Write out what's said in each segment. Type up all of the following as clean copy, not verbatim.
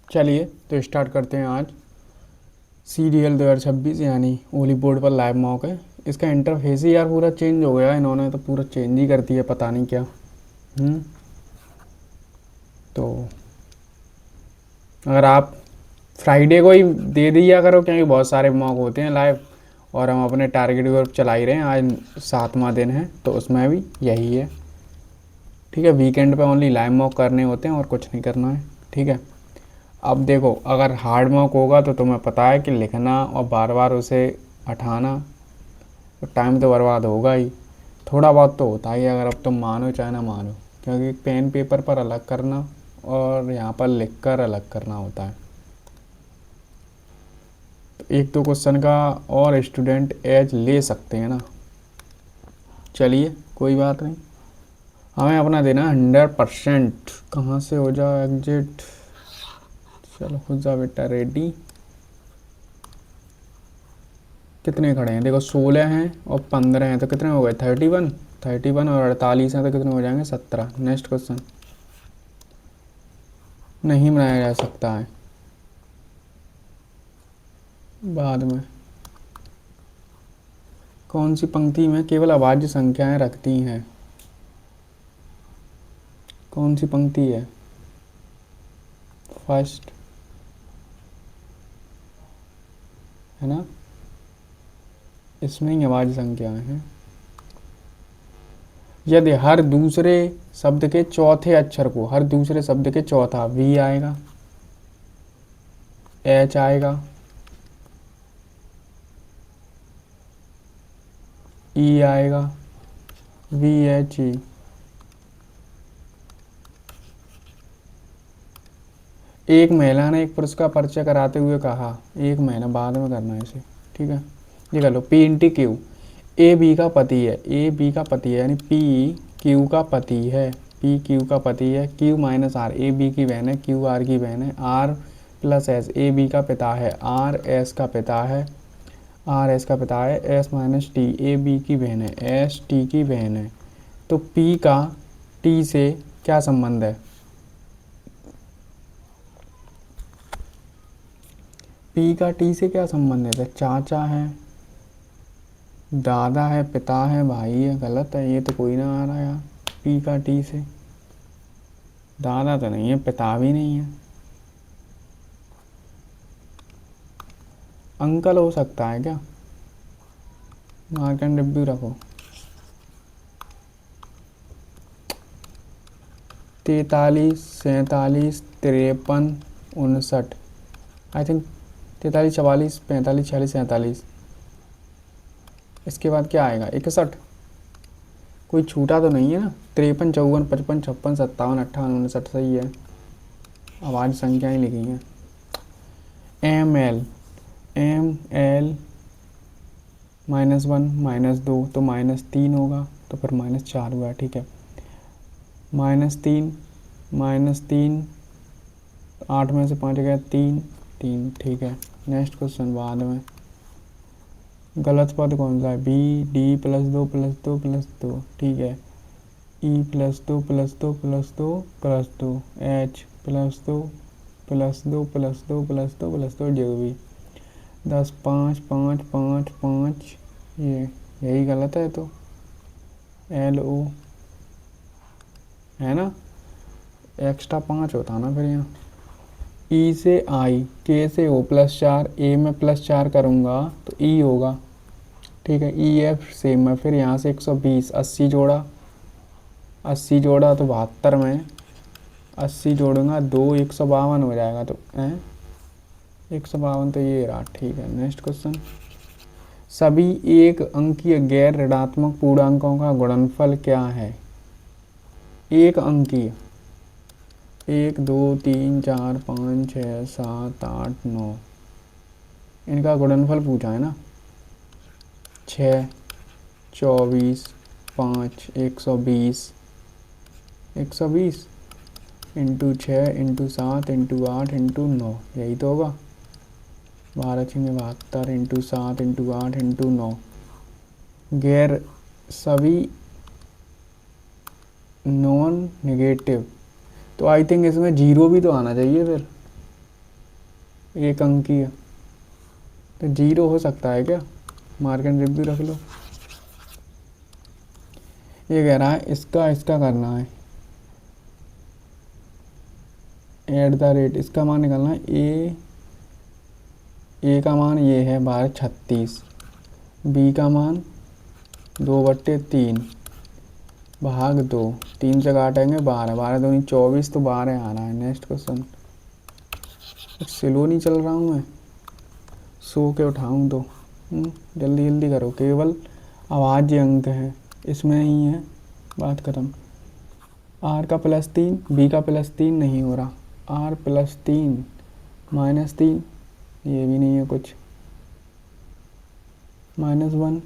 चलिए तो स्टार्ट करते हैं आज। CDL 2026 यानी ओली बोर्ड पर लाइव मॉक है। इसका इंटरफेस ही यार पूरा चेंज हो गया, इन्होंने तो पूरा चेंज ही कर दिया, पता नहीं क्या। तो अगर आप फ्राइडे को ही दे दिया करो, क्योंकि बहुत सारे मॉक होते हैं लाइव और हम अपने टारगेट ग्रुप चला ही रहे हैं। आज 7वां दिन है तो उसमें भी यही है। ठीक है, वीकेंड पे ओनली लाइव मॉक करने होते हैं और कुछ नहीं करना है। ठीक है, अब देखो, अगर हार्ड मॉक होगा तो तुम्हें पता है कि लिखना और बार बार उसे हटाना, तो टाइम तो बर्बाद होगा ही। थोड़ा बहुत तो होता ही है, अगर अब तुम मानो चाहे ना मानो, क्योंकि पेन पेपर पर अलग करना और यहाँ पर लिख कर अलग करना होता है। तो एक दो क्वेश्चन का और स्टूडेंट एज ले सकते हैं ना। चलिए कोई बात नहीं, हमें अपना देना 100%। कहाँ से हो जाए एग्जिट। चलो हो जा बेटा रेडी। कितने खड़े हैं देखो, 16 हैं और 15 हैं तो कितने हो गए, 31। 31 और 48 हैं तो कितने हो जाएंगे, 17। Next question. नहीं बनाया जा सकता है बाद में। कौन सी पंक्ति में केवल अभाज्य संख्याएं रखती हैं, कौन सी पंक्ति है, फर्स्ट है ना, इसमें ही अभाज्य संख्याएं हैं। यदि हर दूसरे शब्द के चौथे अक्षर को, हर दूसरे शब्द के चौथा, वी आएगा, एच आएगा, ई आएगा, VHE। एक महिला ने एक पुरुष का परिचय कराते हुए कहा, एक महीना बाद में करना है इसे। ठीक है, ये कर लो। P×Q, ए बी का पति है, ए बी का पति है, यानी पी क्यू का पति है, पी क्यू का पति है। Q minus R, A B की बहन है, क्यू आर की बहन है। R plus S, A B का पिता है, आर एस का पिता है, आर एस का पिता है। S minus T, A B की बहन है, एस टी की बहन है। तो पी का टी से क्या संबंध है, पी का टी से क्या संबंध है, तो चाचा है, दादा है, पिता है, भाई है। गलत है, ये तो कोई ना आ रहा यार। पी का टी से दादा तो नहीं है, पिता भी नहीं है। अंकल हो सकता है क्या, मार्क एंड डिब्बी रखो। 43, 47, 53, 59, आई थिंक 43, 44, 45, 46, 47। इसके बाद क्या आएगा, 61। कोई छूटा तो नहीं है ना। 53, 54, 55, 56, 57, 58, 59 सही है। आवाज संख्याएं लिखी हैं। एम एल -1 -2 तो -3 होगा, तो फिर -4 हुआ। ठीक है, -3 -3, 8 में से 5 गया, 3 3। ठीक है, नेक्स्ट क्वेश्चन बाद में। गलत पद कौन सा है, B D+2+2+2। ठीक है, E+2+2+2+2, H+2+2+2+2+2 जो भी। 10 5 5 5 5, ये यही गलत है तो LO है ना, एक्स्ट्रा 5 होता ना फिर यहाँ। E से I, K से O +4, A में +4 करूँगा तो E होगा। ठीक है, EF से मैं फिर यहाँ से 120, 80 जोड़ा, 80 जोड़ा तो 72 में 80 जोड़ूंगा 2, 152 हो जाएगा। तो 152 तो ये रहा। ठीक है, नेक्स्ट क्वेश्चन। सभी एक अंकीय गैर ऋणात्मक पूर्णांकों का गुणनफल क्या है, एक अंकीय। 1 2 3 4 5 6 7 8 9, इनका गुणनफल पूछा है ना। 6, 24, 5, 120, 120 इंटू 6 इंटू 7 इंटू 8 इंटू 9, यही तो होगा। 12 6 72 इंटू 7 इंटू 8 इंटू 9। गैर सभी नॉन नेगेटिव, तो आई थिंक इसमें जीरो भी तो आना चाहिए फिर। एक अंकीय, तो 0 हो सकता है क्या? मार्क एंड रिव्यू रख लो। ये कह रहा है इसका करना है @ इसका मान निकालना है। ए का मान ये है 1236, बी का मान 2/3 भाग 2, 3 से काटेंगे 12, 12 दूनी 24, तो 12 आ रहा है। Next question. स्लो नहीं चल रहा हूँ मैं, सो के उठाऊँ तो जल्दी जल्दी करो। केवल अभाज्य अंक है, इसमें ही है, बात खत्म। आर का +3, बी का +3 नहीं हो रहा, आर +3 -3, ये भी नहीं है कुछ, -1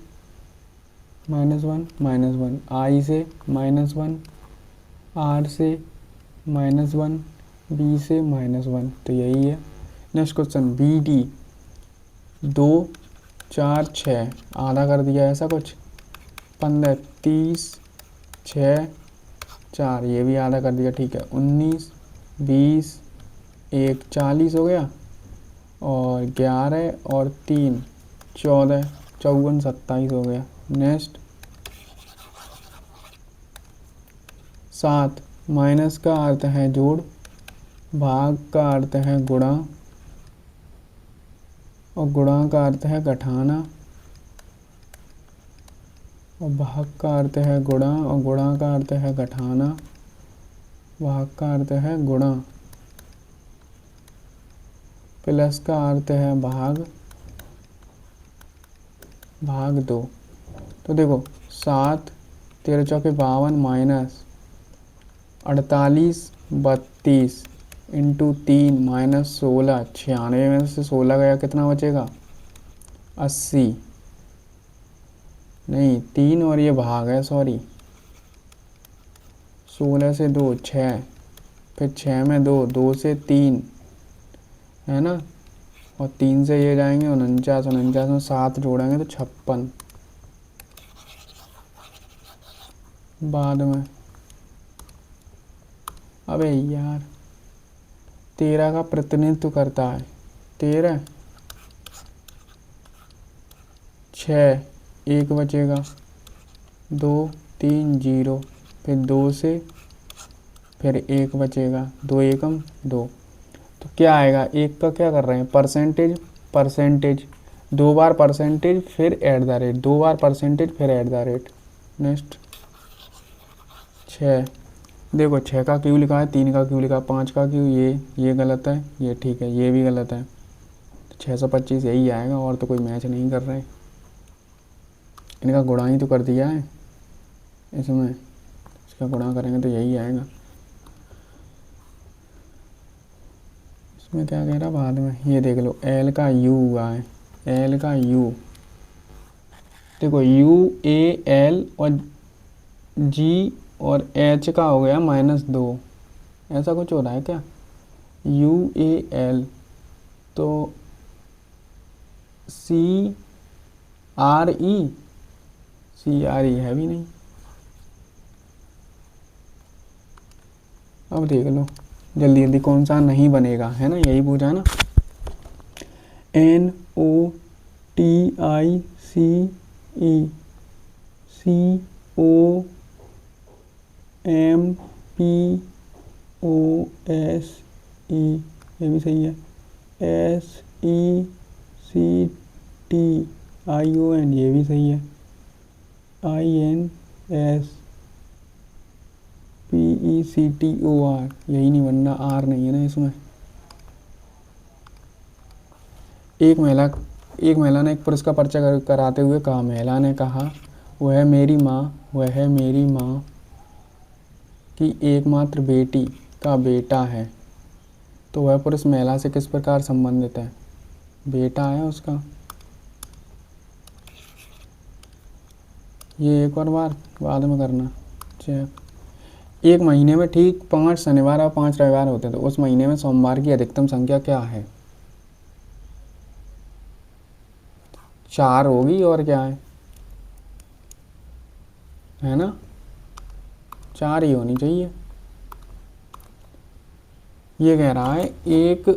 -1 -1, आई से -1, आर से -1, बी से -1, तो यही है। Next question. बी डी 2 4 6 आधा कर दिया ऐसा कुछ, 15 30 6 4, ये भी आधा कर दिया, ठीक है। 19 20 1 40 हो गया, और 11 और 3 14 54 27 हो गया। नेक्स्ट 7, माइनस का अर्थ है जोड़, भाग का अर्थ है गुणा, और गुणा का अर्थ है घटाना, और भाग का अर्थ है गुणा, और गुणा का अर्थ है घटाना, भाग का अर्थ है गुणा, प्लस का अर्थ है भाग 2। तो देखो 7 13 चौके 52 माइनस 48 32 इंटू 3 -16 96 में से 16 गया, कितना बचेगा? 80 नहीं, 3 और ये भाग है, सॉरी। 16 से 2 6, फिर 6 में 2, 2 से 3 है ना, और 3 से ये जाएंगे 49, 49 में 7 जोड़ेंगे तो 56 बाद में। अबे यार 13 का प्रतिनिधित्व करता है, 13 6 1 बचेगा, 2 3 0, फिर 2 से फिर 1 बचेगा, 2 एकम 2, तो क्या आएगा? 1 का क्या कर रहे हैं? परसेंटेज 2 बार परसेंटेज फिर @ 2 बार परसेंटेज फिर @। नेक्स्ट 6, देखो 6 का क्यों लिखा है, 3 का क्यों लिखा, 5 का क्यों, ये गलत है, ये ठीक है, ये भी गलत है। 625 यही आएगा, और तो कोई मैच नहीं कर रहे। इनका गुणा ही तो कर दिया है इसमें, इसका गुणा करेंगे तो यही आएगा। इसमें क्या कह रहा बाद में, ये देख लो, L का U हुआ है, L का U, देखो UAL और G और H का हो गया -2, ऐसा कुछ हो रहा है क्या? UAL तो CRE है भी नहीं। अब देख लो जल्दी जल्दी कौन सा नहीं बनेगा, है ना, यही पूछा ना। NOTICE ये भी सही है। SECTION ये भी सही है। INSPECTOR यही नहीं बनना, R नहीं है ना इसमें। एक महिला ने एक पुरुष का परिचय कराते हुए कहा, महिला ने कहा, वह मेरी माँ की एकमात्र बेटी का बेटा है। तो वह पुरुष महिला से किस प्रकार संबंधित है? बेटा है उसका। ये एक और बार बाद में करना चेक। एक महीने में ठीक 5 शनिवार और 5 रविवार होते हैं, तो उस महीने में सोमवार की अधिकतम संख्या क्या है? 4 होगी, और क्या है ना, 4 ही होनी चाहिए। ये कह रहा है एक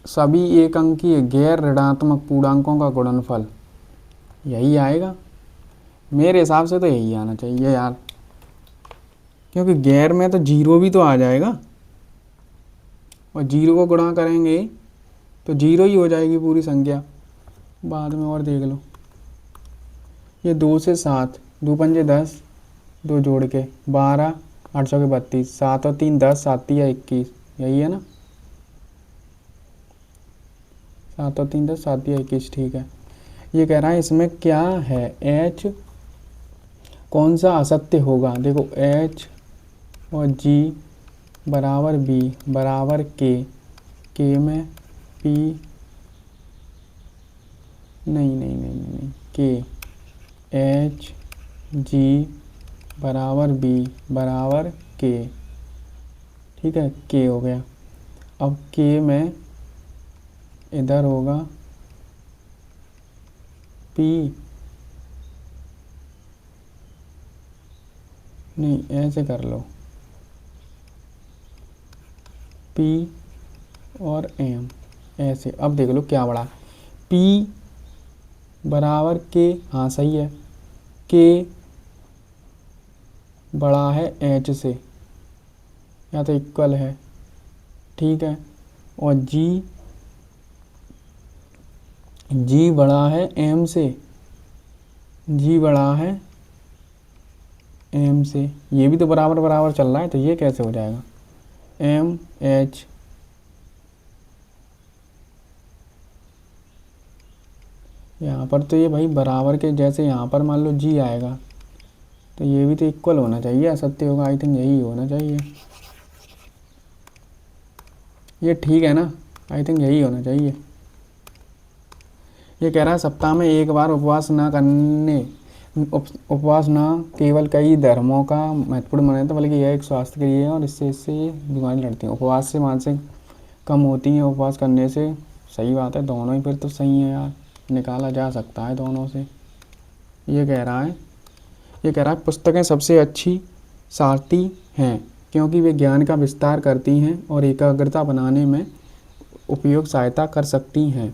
सभी एक अंकीय गैर ऋणात्मक पूर्णांकों का गुणनफल, यही आएगा मेरे हिसाब से, तो यही आना चाहिए यार, क्योंकि गैर में तो जीरो भी तो आ जाएगा और जीरो को गुणा करेंगे तो जीरो ही हो जाएगी पूरी संख्या, बाद में और देख लो। ये 2 से 7, 2 पंजे 10, 2 जोड़ के 12, 8 चौके 32, 7 और 3 10, 7 या 21, यही है ना, 7 और 3 10, 7 या 21, ठीक है। ये कह रहा है इसमें क्या है, एच कौन सा असत्य होगा, देखो एच और जी बराबर बी बराबर के में पी, नहीं के, एच जी बराबर बी बराबर के, ठीक है, के हो गया। अब के में इधर होगा पी, नहीं ऐसे कर लो, पी और एम ऐसे। अब देख लो क्या बड़ा, पी बराबर के, हाँ सही है, के बड़ा है एच से, या तो इक्वल है, ठीक है, और जी बड़ा है एम से, जी बड़ा है एम से, ये भी तो बराबर बराबर चल रहा है, तो ये कैसे हो जाएगा, एम एच, यहाँ पर तो ये भाई बराबर के, जैसे यहाँ पर मान लो जी आएगा तो ये भी तो इक्वल होना चाहिए, असत्य होगा, आई थिंक यही होना चाहिए, ये ठीक है ना, आई थिंक यही होना चाहिए। ये कह रहा है सप्ताह में एक बार उपवास ना करने, उपवास ना केवल कई धर्मों का महत्वपूर्ण माना जाता, बल्कि यह एक स्वास्थ्य के लिए है और इससे बीमारी लड़ती है। उपवास से मानसिक कम होती है, उपवास करने से, सही बात है, दोनों ही फिर तो सही है यार, निकाला जा सकता है दोनों से। ये कह रहा है पुस्तकें सबसे अच्छी साथी हैं क्योंकि वे ज्ञान का विस्तार करती हैं और एकाग्रता बनाने में उपयोग सहायता कर सकती हैं।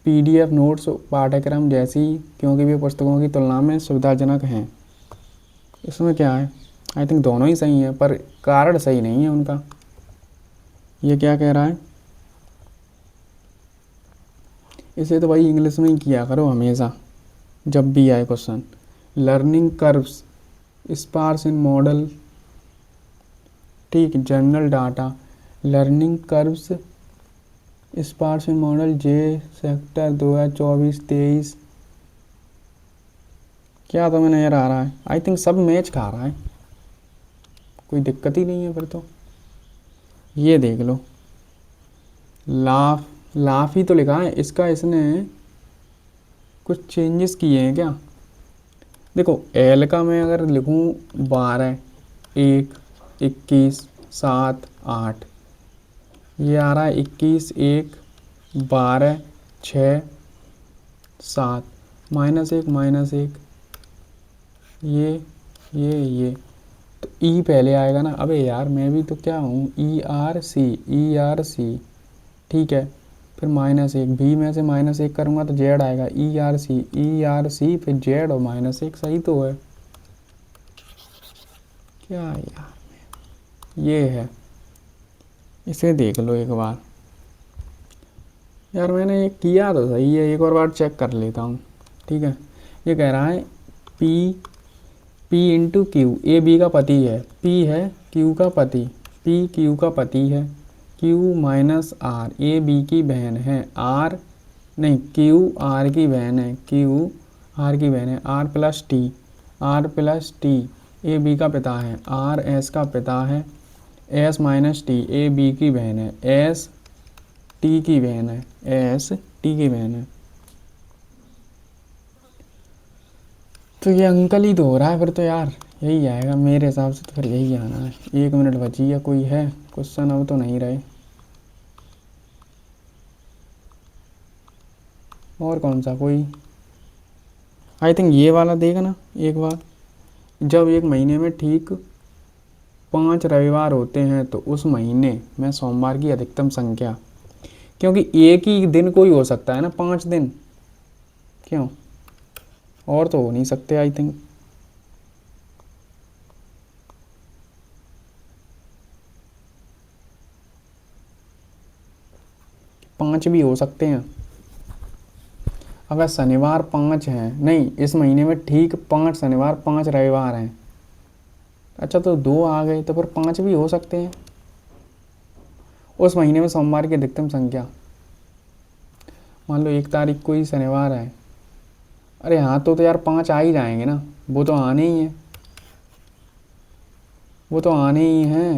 पीडीएफ नोट्स पाठ्यक्रम जैसी क्योंकि वे पुस्तकों की तुलना में सुविधाजनक हैं। इसमें क्या है, आई थिंक दोनों ही सही हैं, पर कारण सही नहीं है उनका। ये क्या कह रहा है, इसे तो भाई इंग्लिश में ही किया करो हमेशा जब भी आए question. Learning curves sparse in model, ठीक, general data, learning curves sparse in model J sector 2024-23, क्या तुम्हें नजर आ रहा है, आई थिंक सब मैच खा रहा है, कोई दिक्कत ही नहीं है फिर तो। ये देख लो, लाफ ही तो लिखा है इसका, इसने कुछ चेंजेस किए हैं क्या, देखो एल का मैं अगर लिखूं 12, 1, 21, 7, 8, ये आ रहा है 21, 1, 12, 6, 7, -1, ये तो ई पहले आएगा ना, अबे यार मैं भी तो क्या हूँ, ERC, ठीक है, फिर -1, भी में से -1 करूँगा तो जेड आएगा, ERC फिर जेड और -1, सही तो है क्या यार, ये है, इसे देख लो एक बार यार, मैंने ये किया तो सही है, एक और बार चेक कर लेता हूँ, ठीक है। ये कह रहा है P into Q, A B का पति है, P है Q का पति, P Q का पति है, Q minus R A B की बहन है, R नहीं Q R की बहन है, Q R की बहन है, R plus T A B का पिता है, R S का पिता है, S minus T A B की बहन है, S T की बहन है, S T की बहन है, तो ये अंकल ही तो हो रहा है फिर तो यार, यही आएगा मेरे हिसाब से, तो फिर यही आना है। 1 मिनट बची है, कोई है क्वेश्चन, अब तो नहीं रहे, और कौन सा कोई, आई थिंक ये वाला देगा ना एक बार, जब एक महीने में ठीक 5 रविवार होते हैं तो उस महीने में सोमवार की अधिकतम संख्या क्योंकि एक ही दिन कोई हो सकता है ना, 5 दिन, क्यों, और तो हो नहीं सकते आई थिंक। पाँच भी हो सकते हैं। अगर शनिवार 5 हैं, नहीं इस महीने में ठीक 5 शनिवार 5 रविवार हैं, अच्छा तो 2 आ गए, तो फिर 5 भी हो सकते हैं। उस महीने में सोमवार की अधिकतम संख्या, मान लो 1 तारीख को ही शनिवार है, अरे हाँ तो यार 5 आ ही जाएंगे ना, वो तो आने ही है, वो तो आने ही हैं।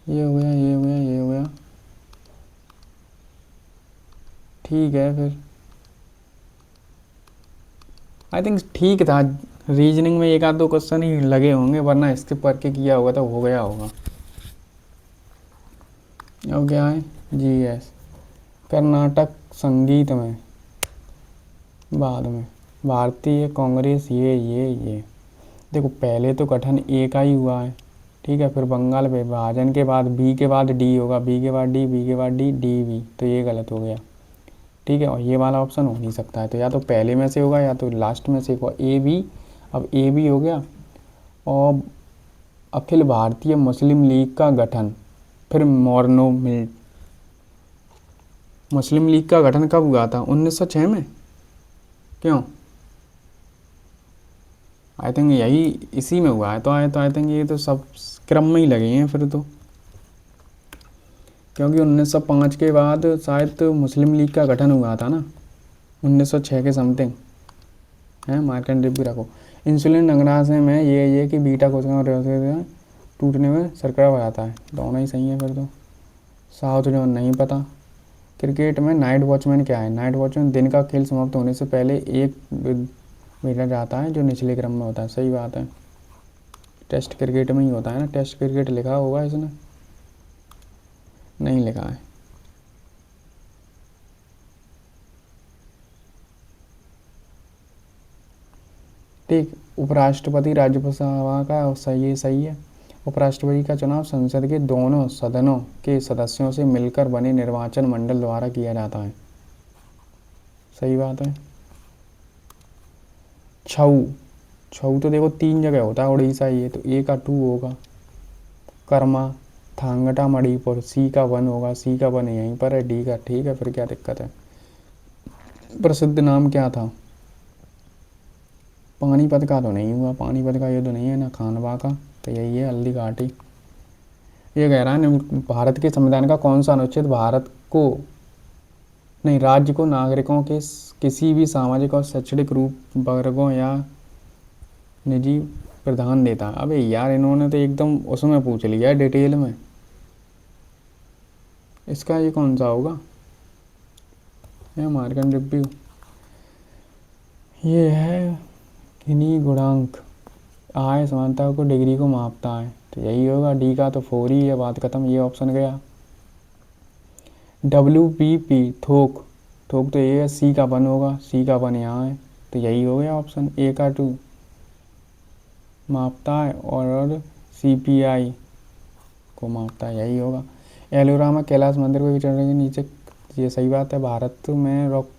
ये हो गया, ये हो गया, ये हो गया, ठीक है फिर। आई थिंक ठीक था, रीजनिंग में एक आध दो क्वेश्चन ही लगे होंगे, वरना स्किप करके किया होगा तो हो गया होगा। अब क्या है, जी एस, कर्नाटक संगीत में बाद में भारतीय कांग्रेस, ये देखो पहले तो गठन ए का ही हुआ है, ठीक है, फिर बंगाल विभाजन के बाद बी के बाद डी होगा, बी के बाद डी, बी के बाद डी, डी बी, तो ये गलत हो गया, ठीक है, और ये वाला ऑप्शन हो नहीं सकता है, तो या तो पहले में से होगा या तो लास्ट में से होगा, ए बी। अब ए बी हो गया। और अखिल भारतीय मुस्लिम लीग का गठन, फिर मोर्नो मिल, मुस्लिम लीग का गठन कब हुआ था, 1906 में, क्यों, आई थिंक यही इसी में हुआ है, तो आई थिंक ये तो सब क्रम में ही लगे हैं फिर तो, क्योंकि 1905 के बाद शायद तो मुस्लिम लीग का गठन हुआ था ना, 1906 के समथिंग है, मार्केट डिप भी रखो। इंसुलिन नगराशय में ये कि बीटा कोशिकाओं टूटने में शर्करा हो जाता है, दोनों ही सही है फिर तो। साउथ जोन नहीं पता। क्रिकेट में नाइट वॉचमैन क्या है, नाइट वॉचमैन दिन का खेल समाप्त होने से पहले एक भेजा जाता है जो निचले क्रम में होता है, सही बात है, टेस्ट क्रिकेट में ही होता है ना, टेस्ट क्रिकेट लिखा होगा इसने, नहीं लिखा है। ठीक, उपराष्ट्रपति राज्यसभा का सही है। उपराष्ट्रपति का चुनाव संसद के दोनों सदनों के सदस्यों से मिलकर बने निर्वाचन मंडल द्वारा किया जाता है, सही बात है। छऊ, छऊ तो देखो 3 जगह होता है उड़ीसा, ये तो ए का 2 होगा, कर्मा थांगटा मणिपुर, सी का 1 होगा, सी का 1 यहीं पर है, डी का, ठीक है, फिर क्या दिक्कत है। प्रसिद्ध नाम क्या था, पानीपत का तो नहीं हुआ, पानीपत का ये तो नहीं है ना, खानवा का, तो यही है हल्दी घाटी। ये कह रहा है भारत के संविधान का कौन सा अनुच्छेद भारत को, नहीं राज्य को नागरिकों के किसी भी सामाजिक और शैक्षणिक रूप वर्गों या निजी प्रदान देता है। अबे यार इन्होंने तो एकदम उसमें पूछ लिया है डिटेल में, इसका ये कौन सा होगा, ये मार्कन रिव्यू, ये है किन्हीं गुणांक, आय समानता को डिग्री को मापता है, तो यही होगा, डी का तो 4 ही है, बात खत्म, ये ऑप्शन गया। WPP थोक, थोक तो ये है, सी का 1 होगा, सी का 1 यहाँ है, तो यही हो गया ऑप्शन, ए का 2 मापता है और CPI को मापता है, यही होगा। एलोरा में कैलाश मंदिर को चढ़ने के नीचे, ये सही बात है, भारत में रॉक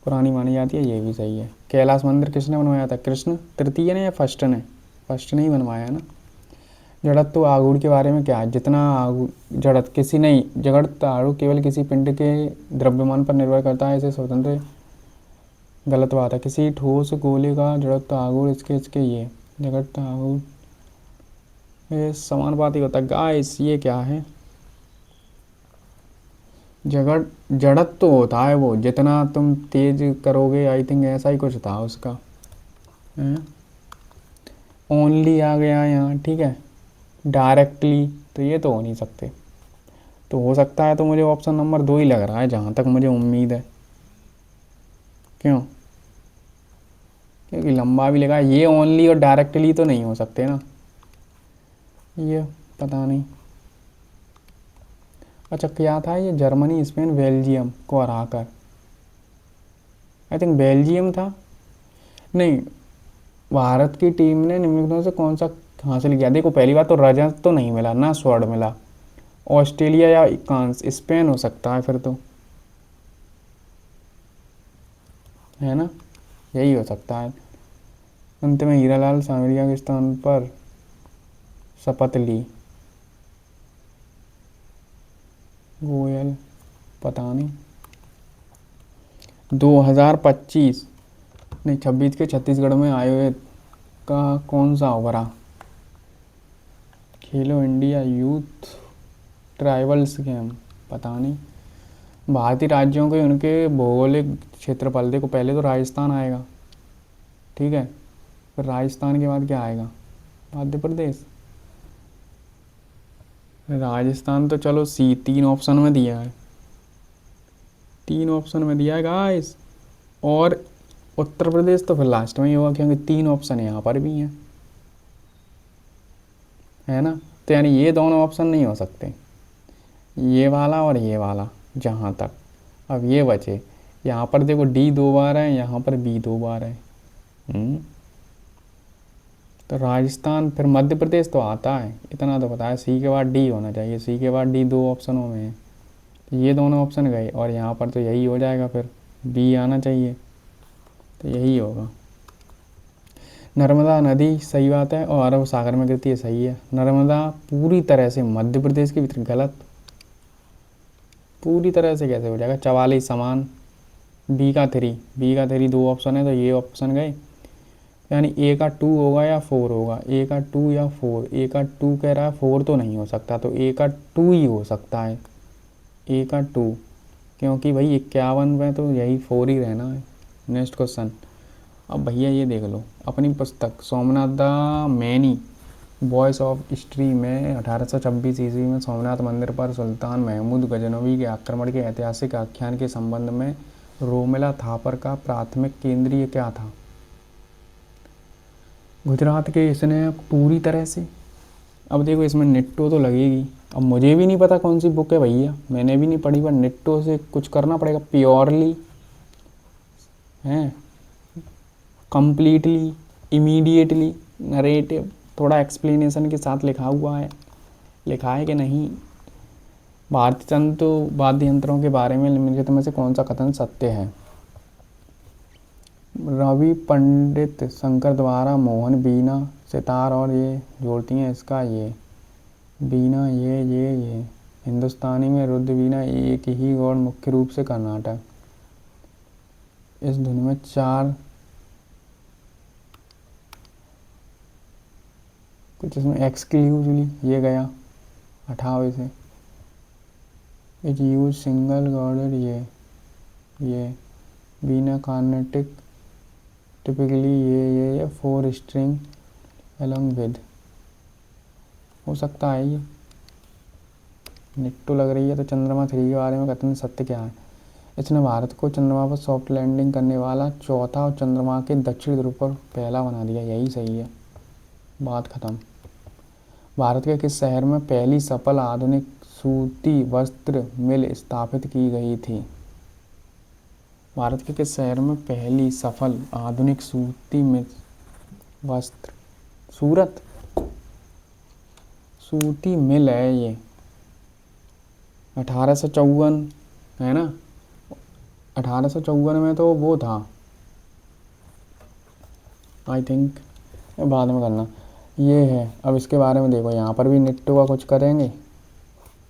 पुरानी मानी जाती है, ये भी सही है। कैलाश मंदिर किसने बनवाया था, कृष्ण तृतीय ने या फर्स्ट ने, फर्स्ट ने ही बनवाया ना। जड़त्व तो आगुड़ के बारे में क्या है, जितना जड़त किसी नहीं, जगत आड़ू केवल किसी पिंड के द्रव्यमान पर निर्भर करता है, इसे स्वतंत्र, गलत बात है। किसी ठोस गोले का जड़त्व आगुड़ इसके ये जगत आगुड़, ये समानुपाती होता है गाइस, ये क्या है, जड़त्व तो होता है वो, जितना तुम तेज करोगे, आई थिंक ऐसा ही कुछ था उसका। ओनली आ गया यहाँ, ठीक है, डायरेक्टली तो ये तो हो नहीं सकते, तो हो सकता है तो मुझे ऑप्शन नंबर 2 ही लग रहा है, जहाँ तक मुझे उम्मीद है, क्यों, क्योंकि लंबा भी लगा, ये ओनली और डायरेक्टली तो नहीं हो सकते ना, ये पता नहीं। अच्छा क्या था ये, जर्मनी स्पेन बेल्जियम को हराकर, आई थिंक बेल्जियम था, नहीं, भारत की टीम ने निम्नलिखित में से कौन सा हासिल किया, देखो पहली बात तो रजत तो नहीं मिला ना, स्वर्ण मिला, ऑस्ट्रेलिया या फ्रांस, स्पेन हो सकता है फिर तो, है ना, यही हो सकता है। अंत में हीरालाल सांवरिया के स्थान पर शपथ ली, गोयल, पता नहीं। 2025 नहीं 26 के छत्तीसगढ़ में आयोजित का कौन सा ओवरा, खेलो इंडिया यूथ ट्राइबल्स गेम, पता नहीं। भारतीय राज्यों के उनके भौगोलिक क्षेत्रफल, देखो पहले तो राजस्थान आएगा, ठीक है, फिर राजस्थान के बाद क्या आएगा, मध्य प्रदेश। राजस्थान तो चलो सी, 3 ऑप्शन में दिया है, 3 ऑप्शन में दिया है गाइस, और उत्तर प्रदेश तो फिर लास्ट में ही होगा क्योंकि 3 ऑप्शन यहाँ पर भी हैं, है ना। तो यानी ये दोनों ऑप्शन नहीं हो सकते, ये वाला और ये वाला, जहाँ तक अब ये बचे, यहाँ पर देखो डी 2 बार है, यहाँ पर बी 2 बार है। तो राजस्थान, फिर मध्य प्रदेश तो आता है, इतना तो पता है, सी के बाद डी होना चाहिए, सी के बाद डी 2 ऑप्शनों में है, तो ये दोनों ऑप्शन गए, और यहाँ पर तो यही हो जाएगा, फिर बी आना चाहिए, तो यही होगा। नर्मदा नदी, सही बात है, और अरब सागर में गिरती है, सही है। नर्मदा पूरी तरह से मध्य प्रदेश के भीतर, गलत, पूरी तरह से कैसे हो जाएगा, 44 समान, बी का 3, बी का 3 2 ऑप्शन है, तो ये ऑप्शन गए, यानी ए का 2 होगा या 4 होगा, ए का 2 या 4, ए का 2 कह रहा है, 4 तो नहीं हो सकता, तो ए का 2 ही हो सकता है, ए का 2, क्योंकि भाई 51 में तो यही 4 ही रहना है। नेक्स्ट क्वेश्चन, अब भैया ये देख लो, अपनी पुस्तक Somnath the many voice of history में 1826 ईस्वी में सोमनाथ मंदिर पर सुल्तान महमूद गजनवी के आक्रमण के ऐतिहासिक आख्यान के संबंध में रोमिला थापर का प्राथमिक केंद्रीय क्या था। गुजरात के, इसने पूरी तरह से, अब देखो इसमें निट्टो तो लगेगी, अब मुझे भी नहीं पता कौन सी बुक है भैया, मैंने भी नहीं पढ़ी, पर निट्टो से कुछ करना पड़ेगा, प्योरली है, कंप्लीटली, इमीडिएटली, नरेटिव, थोड़ा एक्सप्लेनेशन के साथ लिखा हुआ है, लिखा है कि नहीं। भारतीय तंतु वाद्य यंत्रों के बारे में निम्नलिखित में से कौन सा कथन सत्य है। रवि पंडित शंकर द्वारा मोहन बीना सितार और ये जोड़ती हैं, इसका ये बीना, ये हिंदुस्तानी में रुद्र बीना एक ही गौड़, मुख्य रूप से कर्नाटक। इस धुन में 4 कुछ इसमें एक्सक्लूसिवली ये गया 28 से, इट यूज सिंगल गॉर्डर, ये बीना कार्नेटिक टिपिकली, ये 4 स्ट्रिंग अलॉन्ग विद, हो सकता है ये निट्टो लग रही है। तो चंद्रमा 3 के बारे में कथन सत्य क्या है। इसने भारत को चंद्रमा पर सॉफ्ट लैंडिंग करने वाला चौथा और चंद्रमा के दक्षिण ध्रुव पर पहला बना दिया, यही सही है, बात खत्म। भारत के किस शहर में पहली सफल आधुनिक सूती वस्त्र मिल स्थापित की गई थी। भारत के किस शहर में पहली सफल आधुनिक सूती मिल वस्त्र, सूरत, सूती मिल है ये, 1854 है ना, 1854 में तो वो था, आई थिंक, बाद में करना, ये है। अब इसके बारे में देखो, यहाँ पर भी निट्टो का कुछ करेंगे,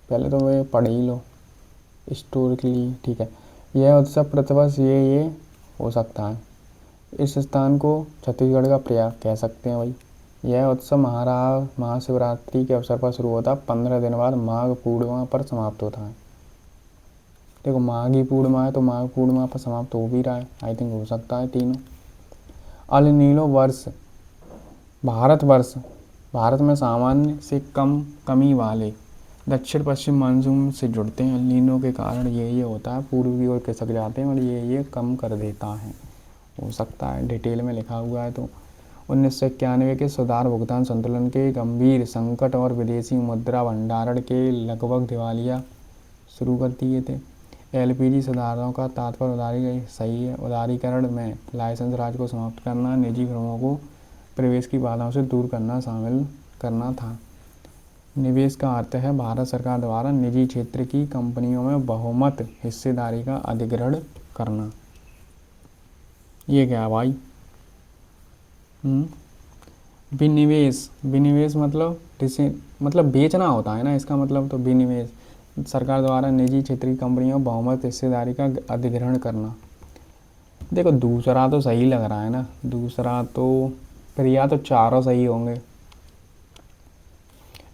पहले तो वे पढ़ ही लो हिस्टोरिकली, ठीक है। यह उत्सव प्रतिवर्ष ये हो सकता है, इस स्थान को छत्तीसगढ़ का प्रयाग कह सकते हैं भाई। यह उत्सव महाशिवरात्रि के अवसर पर शुरू होता है, 15 दिन बाद माघ पूर्णिमा पर समाप्त होता है। देखो माघी पूर्णिमा है तो माघ पूर्णिमा पर समाप्त हो भी रहा है, आई थिंक हो सकता है तीनों। अल नीनो वर्ष, भारतवर्ष, भारत में सामान्य से कमी वाले दक्षिण पश्चिम मानसून से जुड़ते हैं। अल नीनो के कारण ये होता है, पूर्व की ओर खिसक जाते हैं और ये कम कर देता है, हो सकता है, डिटेल में लिखा हुआ है। तो 1991 के सुधार भुगतान संतुलन के गंभीर संकट और विदेशी मुद्रा भंडारण के लगभग दिवालिया शुरू कर दिए थे। एलपीजी सुधारों का तात्पर्य उदारी, सही है, उदारीकरण में लाइसेंस राज को समाप्त करना, निजी फर्मों को प्रवेश की बाधाओं से दूर करना शामिल करना था। निवेश का अर्थ है भारत सरकार द्वारा निजी क्षेत्र की कंपनियों में बहुमत हिस्सेदारी का अधिग्रहण करना। ये क्या है भाई? विनिवेश, विनिवेश मतलब बेचना होता है ना, इसका मतलब तो विनिवेश सरकार द्वारा निजी क्षेत्र की कंपनियों में बहुमत हिस्सेदारी का अधिग्रहण करना। देखो दूसरा तो सही लग रहा है ना, दूसरा तो फिर या तो चारों सही होंगे।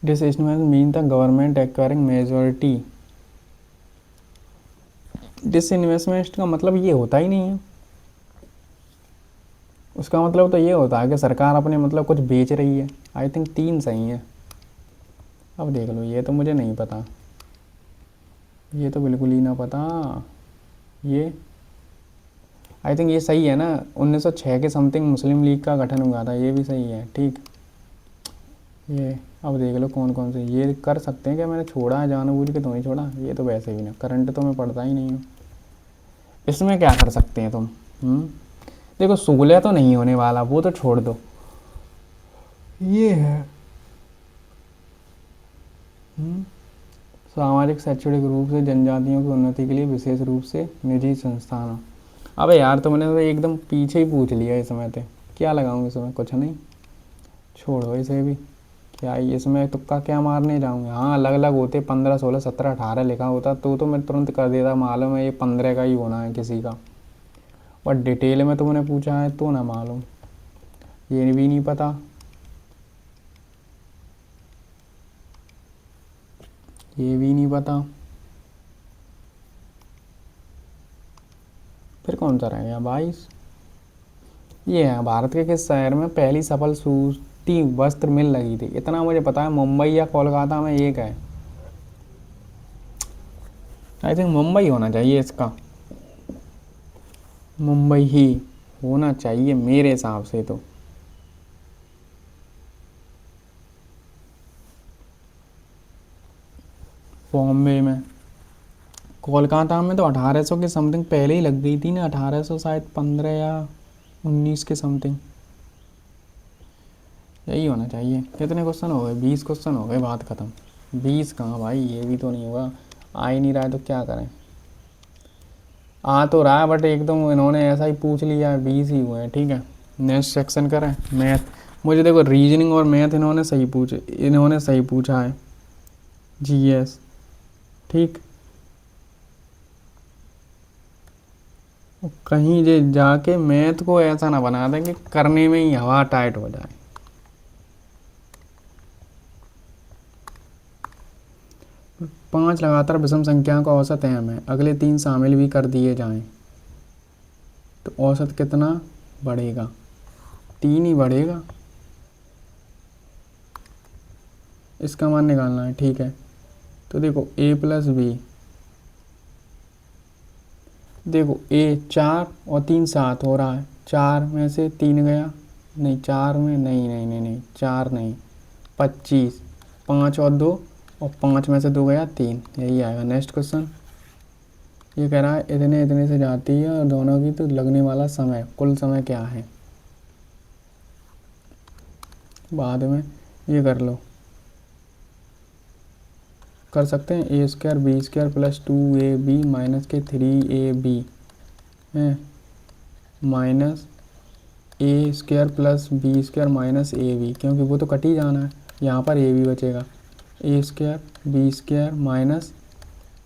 Disinvestment mean the government acquiring majority. Disinvestment का मतलब ये होता ही नहीं है, उसका मतलब तो ये होता है कि सरकार अपने मतलब कुछ बेच रही है। आई थिंक 3 सही है। अब देख लो, ये तो मुझे नहीं पता, ये तो बिल्कुल ही ना पता। ये आई थिंक ये सही है ना, 1906 के समथिंग मुस्लिम लीग का गठन हुआ था, ये भी सही है। ठीक, ये अब देख लो कौन कौन से ये कर सकते हैं। क्या मैंने छोड़ा है जानबूझ के? तो नहीं छोड़ा, ये तो वैसे भी ना, करंट तो मैं पढ़ता ही नहीं हूँ। इसमें क्या कर सकते हैं तुम? देखो 16 तो नहीं होने वाला, वो तो छोड़ दो। ये है सामाजिक शैक्षणिक रूप से जनजातियों की उन्नति के लिए विशेष रूप से निजी संस्थान। अबे यार तुमने तो एकदम पीछे ही पूछ लिया इसमें, तो क्या लगाऊंगा इसमें? कुछ नहीं, छोड़ो इसे भी। क्या इसमें तुक्का क्या मारने जाऊंगे? हाँ अलग अलग होते 15 16 17 18 लिखा होता तो मैं तुरंत कर देता, मालूम है ये 15 का ही होना है किसी का, और डिटेल में तुमने पूछा है तो ना मालूम, ये भी नहीं पता, ये भी नहीं पता। फिर कौन सा रह गया? 22। ये है भारत के किस शहर में पहली सफल सूती वस्त्र मिल लगी थी? इतना मुझे पता है, मुंबई या कोलकाता में एक है। आई थिंक मुंबई होना चाहिए इसका, मुंबई ही होना चाहिए मेरे हिसाब से तो। बॉम्बे में, कोलकाता में तो 1800 के समथिंग पहले ही लग गई थी ना, 1800 शायद 15 या 19 के समथिंग, यही होना चाहिए। कितने क्वेश्चन हो गए? 20 क्वेश्चन हो गए, बात ख़त्म। 20 कहाँ भाई, ये भी तो नहीं होगा, आ ही नहीं रहा है तो क्या करें। आ तो रहा है बट एकदम इन्होंने ऐसा ही पूछ लिया है, 20 ही हुए हैं। ठीक है, नेक्स्ट सेक्शन करें। मैथ, मुझे देखो रीजनिंग और मैथ इन्होंने सही पूछा है। जीएस, ठीक, कहीं जे जाके मैथ को ऐसा ना बना दें कि करने में ही हवा टाइट हो जाए। पांच लगातार विषम संख्याओं का औसत है हमें, अगले 3 शामिल भी कर दिए जाएं तो औसत कितना बढ़ेगा? 3 ही बढ़ेगा, इसका मान निकालना है। ठीक है, तो देखो a प्लस बी, देखो a 4 और 3 7 हो रहा है, 4 में से 3 गया, नहीं 4 में नहीं नहीं नहीं नहीं 4 नहीं, 25, 5 और 2, और 5 में से 2 गया 3, यही आएगा। नेक्स्ट क्वेश्चन ये कह रहा है इतने इतने से जाती है और दोनों की तो लगने वाला समय, कुल समय क्या है? बाद में ये कर लो, कर सकते हैं। A square B square plus 2ab minus के 3ab है, minus A square plus B square minus A B, क्योंकि वो तो कट ही जाना है, यहाँ पर ए बी बचेगा। A square B square minus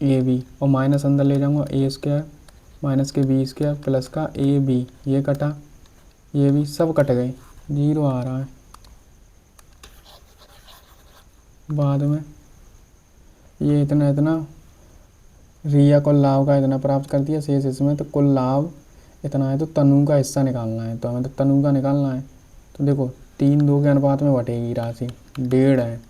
A B, और माइनस अंदर ले जाऊँगा, ए स्क्वायर माइनस के बी स्क्वायर प्लस का ए बी, ये कटा, ये भी सब कट गए, 0 आ रहा है। बाद में ये इतना इतना रिया कुल लाभ का इतना प्राप्त कर दिया, शेष इसमें, तो कुल लाभ इतना है, तो तनु का हिस्सा निकालना है, तो हमें तो तनु का निकालना है। तो देखो 3-2 के अनुपात में बटेगी राशि, 1.5 है,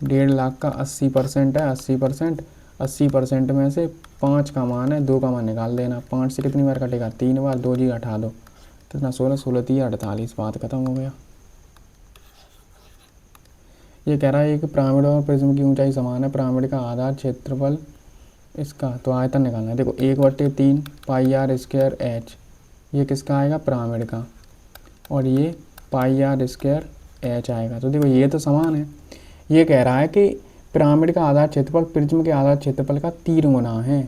1.5 लाख का 80% है, 80%, 80% में से 5 का मान है, 2 का मान निकाल देना। 5 से कितनी बार कटेगा? 3 बार, 2 जी हटा दो, तो इतना 16, 16 3 48, बात खत्म हो गया। ये कह रहा है कि पिरामिड और प्रिज्म की ऊंचाई समान है, पिरामिड का आधार क्षेत्रफल इसका, तो आयतन निकालना है। देखो 1/3 पाई आर स्क्वायर एच, ये किसका आएगा? पिरामिड का, और ये पाई आर स्क्वायर एच आएगा। तो देखो ये तो समान है, ये कह रहा है कि पिरामिड का आधार क्षेत्रफल प्रिज्म के आधार क्षेत्रफल का 3 गुना है।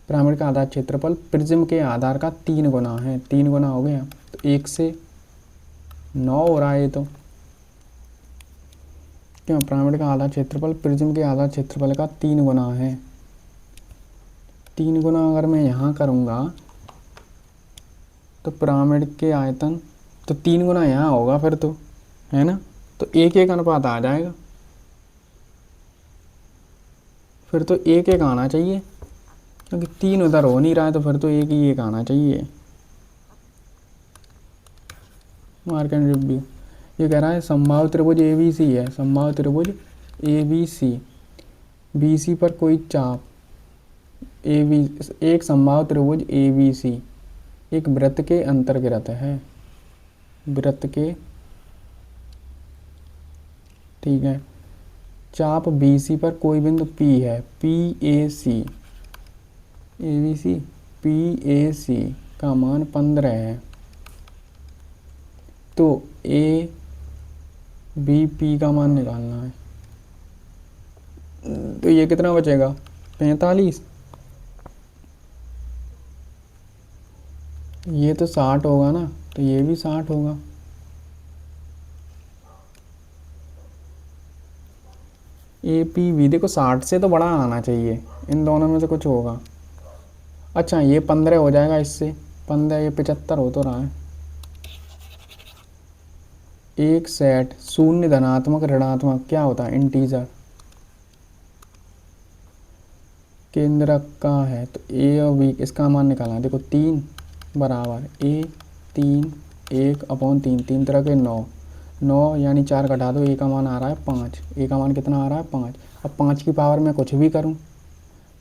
पिरामिड का आधार क्षेत्रफल प्रिज्म के आधार का 3 गुना है। 3 गुना हो गया तो 1 से 9 हो रहा है ये तो। क्यों? पिरामिड का आधार क्षेत्रफल प्रिज्म के आधार क्षेत्रफल का 3 गुना है। 3 गुना अगर मैं यहाँ करूँगा तो पिरामिड के आयतन तो 3 गुना यहाँ होगा फिर तो, है ना। तो 1:1 अनुपात आ जाएगा। फिर तो 1:1 आना चाहिए, क्योंकि 3 उधर हो नहीं रहा है तो फिर तो 1:1 आना चाहिए। Mark and review. ये कह रहा है समबाहु त्रिभुज ABC है। समबाहु त्रिभुज ABC, BC पर कोई चाप एक समबाहु त्रिभुज ABC एक वृत्त के अंतर्गत है। वृत्त के, ठीक है। चाप BC पर कोई बिंदु P है, PAC, ABC PAC का मान 15 है। तो ABP का मान निकालना है। तो ये कितना बचेगा? 45। ये तो 60 होगा ना, तो ये भी 60 होगा। APB देखो 60 से तो बड़ा आना चाहिए, इन दोनों में से कुछ होगा। अच्छा ये 15 हो जाएगा इससे, 15 ये 75 हो तो रहा है। एक सेट शून्य धनात्मक ऋणात्मक क्या होता है? इंटीजर केंद्रक का है। तो A और B इसका मान निकालना है। देखो 3 बराबर A 3 1/3, 3 तरह के 9 यानी 4 घटा दो, A का मान आ रहा है 5। A का मान कितना आ रहा है? 5। अब 5 की पावर में कुछ भी करूं,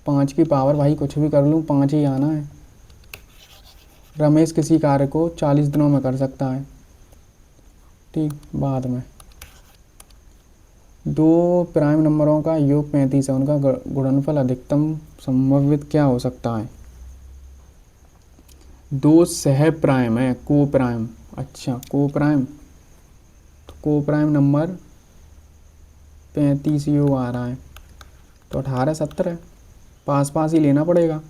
5 की पावर भाई कुछ भी कर लूं, 5 ही आना है। रमेश किसी कार्य को 40 दिनों में कर सकता है, ठीक। बाद में 2 प्राइम नंबरों का योग 35 है, उनका गुणनफल अधिकतम संभावित क्या हो सकता है? 2 सह प्राइम है, को प्राइम। अच्छा को प्राइम, तो को प्राइम नंबर 35 योग आ रहा है, तो 18 17 पास पास ही लेना पड़ेगा।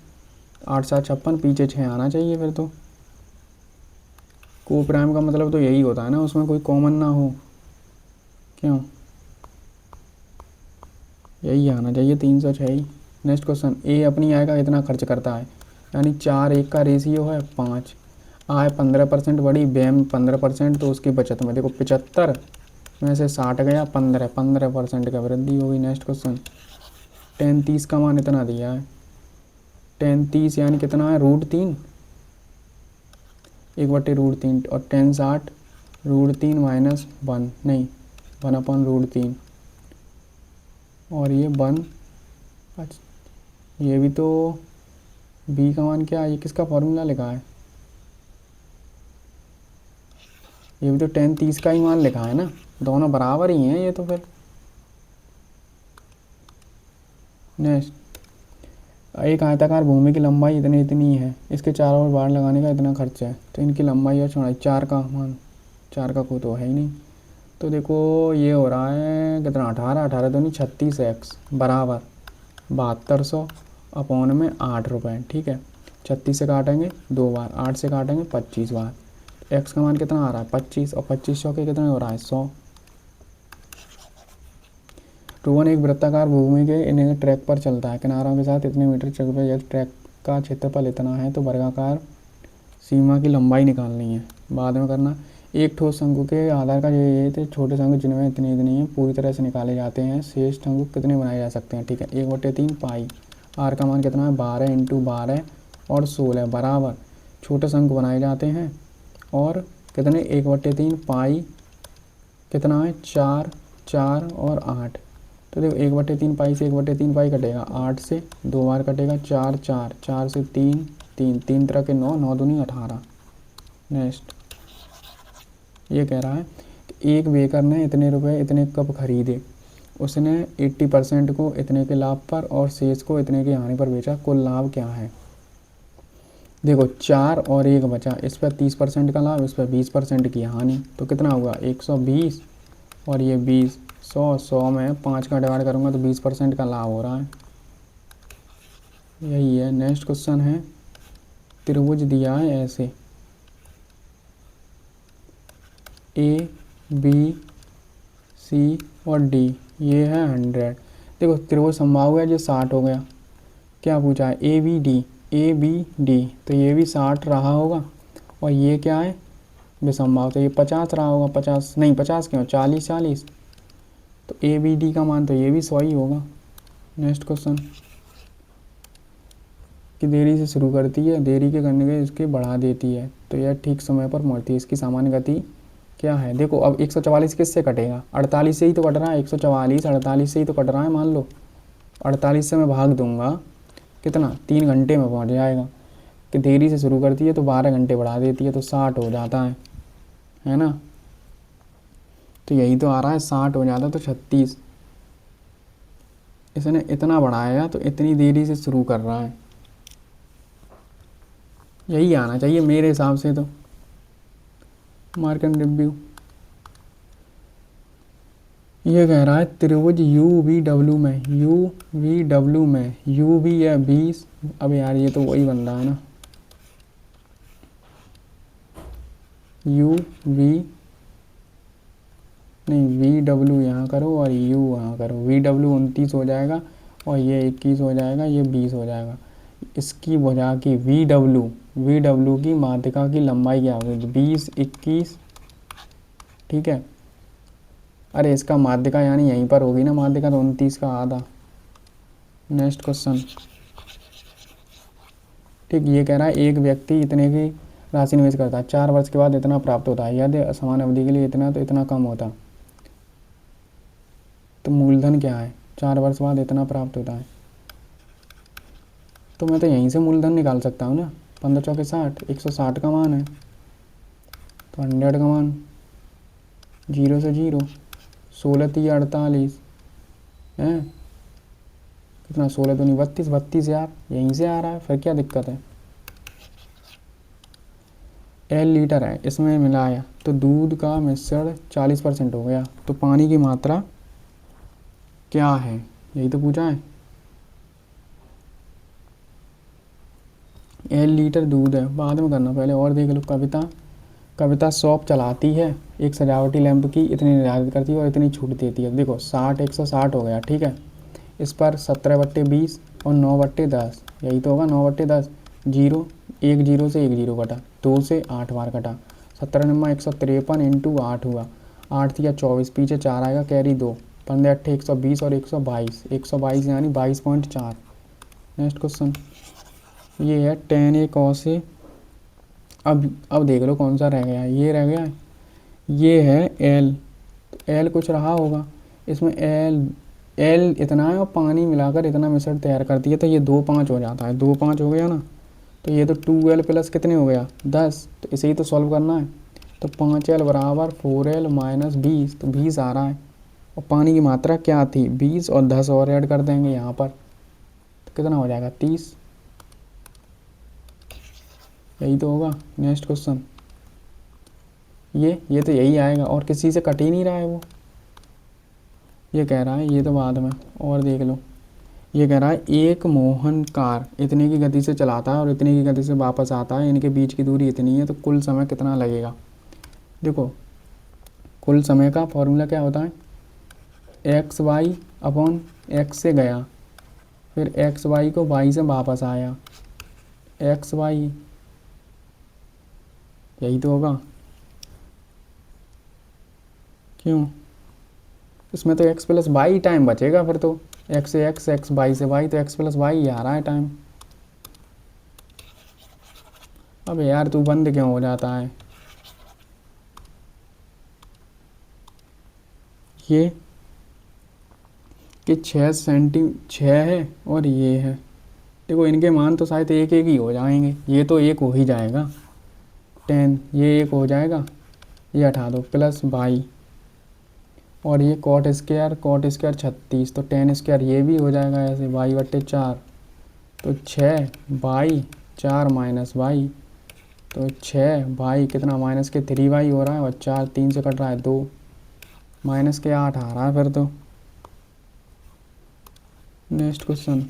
8 7 56, पीछे 6 आना चाहिए फिर तो। को प्राइम का मतलब तो यही होता है ना, उसमें कोई कॉमन ना हो। क्यों? यही आना चाहिए, 306 ही। Next question. ए अपनी आय का कितना खर्च करता है? यानी 4:1 का रेशियो है 5। आय 15% बढ़ी, व्यय में 15%, तो उसकी बचत में देखो 75 में से 60 गया, 15% का वृद्धि होगी। Next question. tan 30 का मान इतना दिया है। tan 30 यानी कितना है? √3, 1/√3, और tan 60 √3 माइनस 1 नहीं 1/√3, और ये 1। अच्छा ये भी तो B का मान क्या है? ये किसका फॉर्मूला लिखा है? ये भी तो tan 30 का ही मान लिखा है ना, दोनों बराबर ही हैं ये तो फिर। नेक्स्ट। एक आयताकार भूमि की लंबाई इतनी इतनी है, इसके चारों ओर बाड़ लगाने का इतना खर्चा है, तो इनकी लंबाई और चौड़ाई 4 का मान, 4 का कोई तो है ही नहीं। तो देखो ये हो रहा है कितना? 18 दूनी 36x बराबर 7200 अपॉन में 8 रुपये, ठीक है। 36 से काटेंगे 2 बार, 8 से काटेंगे 25 बार। x का मान कितना आ रहा है? 25, और 2500 के कितने हो रहा है? 100। रोहन एक वृत्ताकार भूमि के इन्हें ट्रैक पर चलता है, किनारों के साथ इतने मीटर चौड़े पर, यदि ट्रैक का क्षेत्रफल इतना है तो वर्गाकार सीमा की लंबाई निकालनी है, बाद में करना। एक ठोस शंकु के आधार का ये थे छोटे शंकु जिनमें इतनी इतनी है पूरी तरह से निकाले जाते हैं, शेष शंकु कितने बनाए जा सकते हैं? ठीक है। 1/3 पाई। आर का मान कितना है? 12 × 12 और 16 बराबर छोटे शंकु बनाए जाते हैं, और कितने? 1/3 पाई कितना है? 4 4 और 8। तो देखो 1/3 पाई से 1/3 पाई कटेगा, 8 से 2 बार कटेगा, 4 4 4 से 3 3 3 तरह के 9 9 दूनी 18। नेक्स्ट। ये कह रहा है कि एक बेकर ने इतने रुपए इतने कप खरीदे, उसने 80% को इतने के लाभ पर और शेष को इतने की हानि पर बेचा, कुल लाभ क्या है? देखो 4 और 1 बचा, इस पर 30% का लाभ, इस पर 20% की हानि, तो कितना हुआ? 120, और ये 20, 100 में 5 का डिवाइड करूँगा तो 20% का लाभ हो रहा है। यही है। नेक्स्ट क्वेश्चन है, त्रिभुज दिया है ऐसे ए बी सी और डी, ये है 100। देखो त्रिभुज समबाहु है जो 60 हो गया। क्या पूछा है, ए बी डी, तो ये भी 60 रहा होगा। और ये क्या है, विसमबाहु, तो ये 50 रहा होगा। 50 नहीं, 50 क्यों, 40, तो ए बी डी का मान तो ये भी 100 ही होगा। नेक्स्ट क्वेश्चन, कि देरी से शुरू करती है, देरी के करने के इसके बढ़ा देती है, तो यह ठीक समय पर पहुंचती है, इसकी सामान्य गति क्या है। देखो अब 144 किससे कटेगा, 48 से ही तो कट रहा है। 144 48 से ही तो कट रहा है। मान लो 48 से मैं भाग दूंगा, कितना, 3 घंटे में पहुंच जाएगा। कि देरी से शुरू करती है तो 12 घंटे बढ़ा देती है, तो 60 हो जाता है ना। तो यही तो आ रहा है, 60 हो जाता तो 36। इसने इतना बढ़ाया तो इतनी देरी से शुरू कर रहा है, यही आना चाहिए मेरे हिसाब से। तो मार्क एंड रिव्यू, ये कह रहा है त्रिभुज यू वी डब्ल्यू में यू वी है 20। अब यार ये तो वही बन रहा है ना, यू वी नहीं, वी डब्ल्यू यहाँ करो और यू यहाँ करो। वी डब्ल्यू 29 हो जाएगा और ये 21 हो जाएगा, ये 20 हो जाएगा। इसकी वजह की वी डब्ल्यू की माध्यिका की लंबाई क्या होगी, 20 21, ठीक है। अरे इसका माध्यिका यानी यहीं पर होगी ना, माध्यिका तो 29 का आधा। नेक्स्ट क्वेश्चन, ठीक, ये कह रहा है एक व्यक्ति इतने की राशि निवेश करता है, 4 वर्ष के बाद इतना प्राप्त होता है, यदि समान अवधि के लिए इतना तो इतना कम होता, तो मूलधन क्या है, 4 वर्ष बाद इतना प्राप्त होता है। तो मैं तो यहीं से मूलधन निकाल सकता हूँ ना, 15 चौके 60, 160 का मान है, तो 100 का मान, 0 से 0, 16 3 48 है, कितना, 16 तो नहीं 32 यार, यहीं से आ रहा है, फिर क्या दिक्कत है। एल लीटर है, इसमें मिलाया तो दूध का मिश्रण 40% हो गया, तो पानी की मात्रा क्या है, यही तो पूछा है। एल लीटर दूध है, बाद में करना, पहले और देख लो। कविता शॉप चलाती है, एक सजावटी लैंप की इतनी निर्धारित करती है और इतनी छूट देती है। देखो 60 160 हो गया, ठीक है। इस पर 17/20 और 9/10, यही तो होगा 9/10। 0 1 0 से 1 0 कटा, 2 से 8 बार कटा, 17 9 153 इंटू 8 हुआ, 8 या 24, पीछे 4 आएगा, कैरी 2, 15 8 120 और 122 यानी 22.4। नेक्स्ट क्वेश्चन, ये है tan a cos a। अब देख लो कौन सा रह गया है, ये रह गया है, ये है एल, तो एल कुछ रहा होगा इसमें। एल इतना है और पानी मिलाकर इतना मिश्रण तैयार करती है, तो ये 2 5 हो जाता है, 2 5 हो गया ना। तो ये तो 2L प्लस कितने हो गया 10, तो इसे ही तो सॉल्व करना है। तो 5L बराबर 4L माइनस 20, तो 20 आ रहा है। और पानी की मात्रा क्या थी, 20, और 10 और ऐड कर देंगे यहाँ पर, तो कितना हो जाएगा 30, यही तो होगा। नेक्स्ट क्वेश्चन, ये तो यही आएगा, और किसी से कट ही नहीं रहा है वो। ये कह रहा है, ये तो बाद में, और देख लो। ये कह रहा है एक मोहन कार इतने की गति से चलाता है और इतने की गति से वापस आता है, इनके बीच की दूरी इतनी है, तो कुल समय कितना लगेगा। देखो कुल समय का फॉर्मूला क्या होता है, XY/X से गया, फिर XY को Y से वापस आया, XY, यही तो होगा। क्यों, इसमें तो x + y टाइम बचेगा, फिर तो x से x, y से y, तो x + y ही आ रहा है टाइम। अब यार तू बंद क्यों हो जाता है। ये कि 6 है और ये है, देखो इनके मान तो शायद एक ही हो जाएंगे, ये तो एक हो ही जाएगा 10, ये एक हो जाएगा, ये हटा दो, प्लस y, और ये cot स्क्वायर 36, तो tan स्क्वायर ये भी हो जाएगा ऐसे, y/4, तो 6/4 माइनस y, तो 6 कितना, माइनस के 3y हो रहा है, और 4 3 से कट रहा है 2, माइनस के 8 आ रहा है फिर तो। नेक्स्ट क्वेश्चन,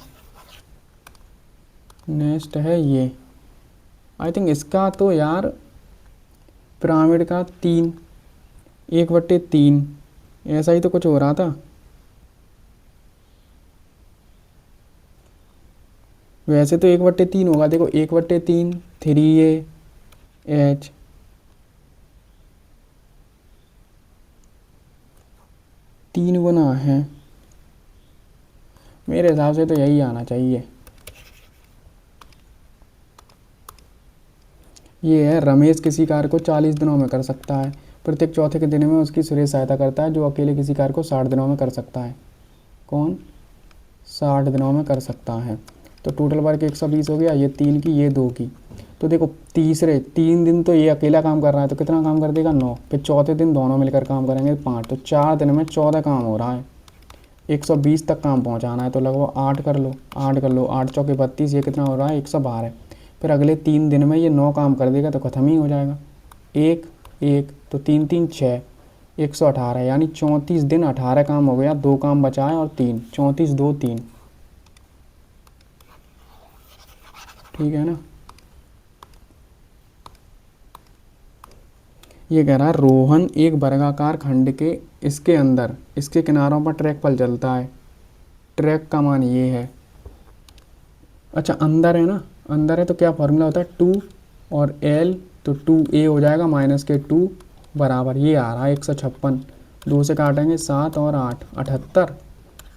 नेक्स्ट है ये। आई थिंक इसका तो यार पिरामिड का 3, 1/3 ऐसा ही तो कुछ हो रहा था। वैसे तो 1/3 होगा, देखो 1/3 3a h 3 गुना है, मेरे हिसाब से तो यही आना चाहिए। ये है, रमेश किसी कार्य को 40 दिनों में कर सकता है, प्रत्येक चौथे के दिन में उसकी सुरेश सहायता करता है, जो अकेले किसी कार्य को 60 दिनों में कर सकता है। कौन 60 दिनों में कर सकता है? तो टोटल वर्क 120 हो गया, ये 3 की, ये 2 की। तो देखो तीसरे 3 दिन तो ये अकेला काम कर रहा है, तो कितना काम कर देगा 9, फिर चौथे दिन दोनों मिलकर काम करेंगे 5, तो 4 दिन में 14 काम हो रहा है। 120 तक काम पहुंचाना है, तो लगभग 8 कर लो, 8 कर लो, 8 चौके 32, ये कितना हो रहा है 112। फिर अगले 3 दिन में ये 9 काम कर देगा तो ख़त्म ही हो जाएगा। 1 1 तो 3 3 6, 118, यानी 34 दिन 18 काम हो गया, 2 काम बचा है और 3, 34 2 3, ठीक है ना। ये कह रहा है रोहन एक वर्गाकार खंड के इसके अंदर इसके किनारों पर ट्रैक पर चलता है, ट्रैक का मान ये है। अच्छा अंदर है ना, अंदर है तो क्या फॉर्मूला होता है 2 और L, तो 2a हो जाएगा माइनस के 2 बराबर ये आ रहा है 156, 2 से काटेंगे 7 और 8 78,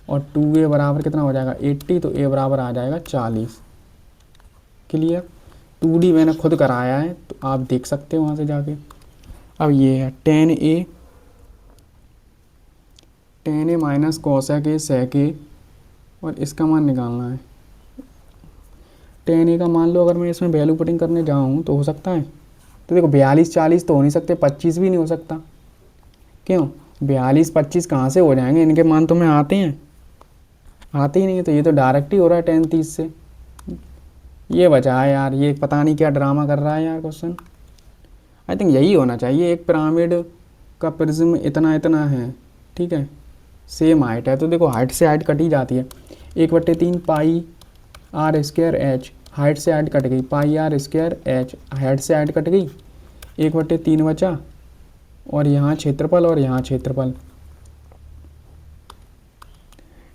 और 2a बराबर कितना हो जाएगा 80, तो a बराबर आ जाएगा 40। क्लियर? 2D मैंने खुद कराया है, तो आप देख सकते हो वहाँ से जाके। अब ये है 10a minus cosec a sec a, और इसका मान निकालना है। 10a का मान लो अगर मैं इसमें वैल्यू पुटिंग करने जाऊँ तो हो सकता है, तो देखो 42 40 तो हो नहीं सकते, 25 भी नहीं हो सकता। क्यों? 42 25 कहाँ से हो जाएंगे, इनके मान तुम्हें आते हैं? आते ही नहीं है, तो ये तो डायरेक्ट ही हो रहा है 10 30 से। ये बचा है यार, ये पता नहीं क्या ड्रामा कर रहा है यार क्वेश्चन। आई थिंक यही होना चाहिए, एक पिरामिड का प्रिज्म इतना इतना है, ठीक है, सेम हाइट है, तो देखो हाइट से हाइट कटी जाती है। 1/3 पाई आर स्क्वायर एच, हाइट से हाइट कट गई, पाई आर स्क्वायर एच, हाइट से हाइट कट गई, 1/3 बचा, और यहाँ क्षेत्रफल और यहाँ क्षेत्रफल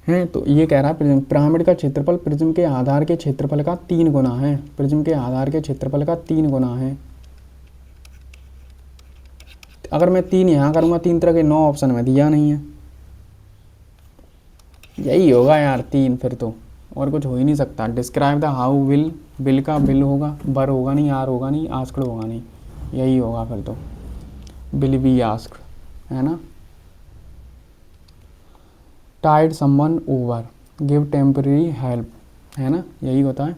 है। तो ये कह रहा है प्रिज्म पिरामिड का क्षेत्रफल प्रिज्म के आधार के क्षेत्रफल का 3 गुना है, प्रिज्म के आधार के क्षेत्रफल का 3 गुना है। अगर मैं 3 यहाँ करूँगा, 3 तरह के 9 ऑप्शन में दिया नहीं है, यही होगा यार 3, फिर तो और कुछ हो ही नहीं सकता। Describe the how will, bill का बिल होगा, बर होगा नहीं, आर होगा नहीं, आस्क्ड होगा नहीं, यही होगा फिर तो, विल बी आस्क्ड, है ना। Tide someone over, give temporary help, है ना, यही होता है,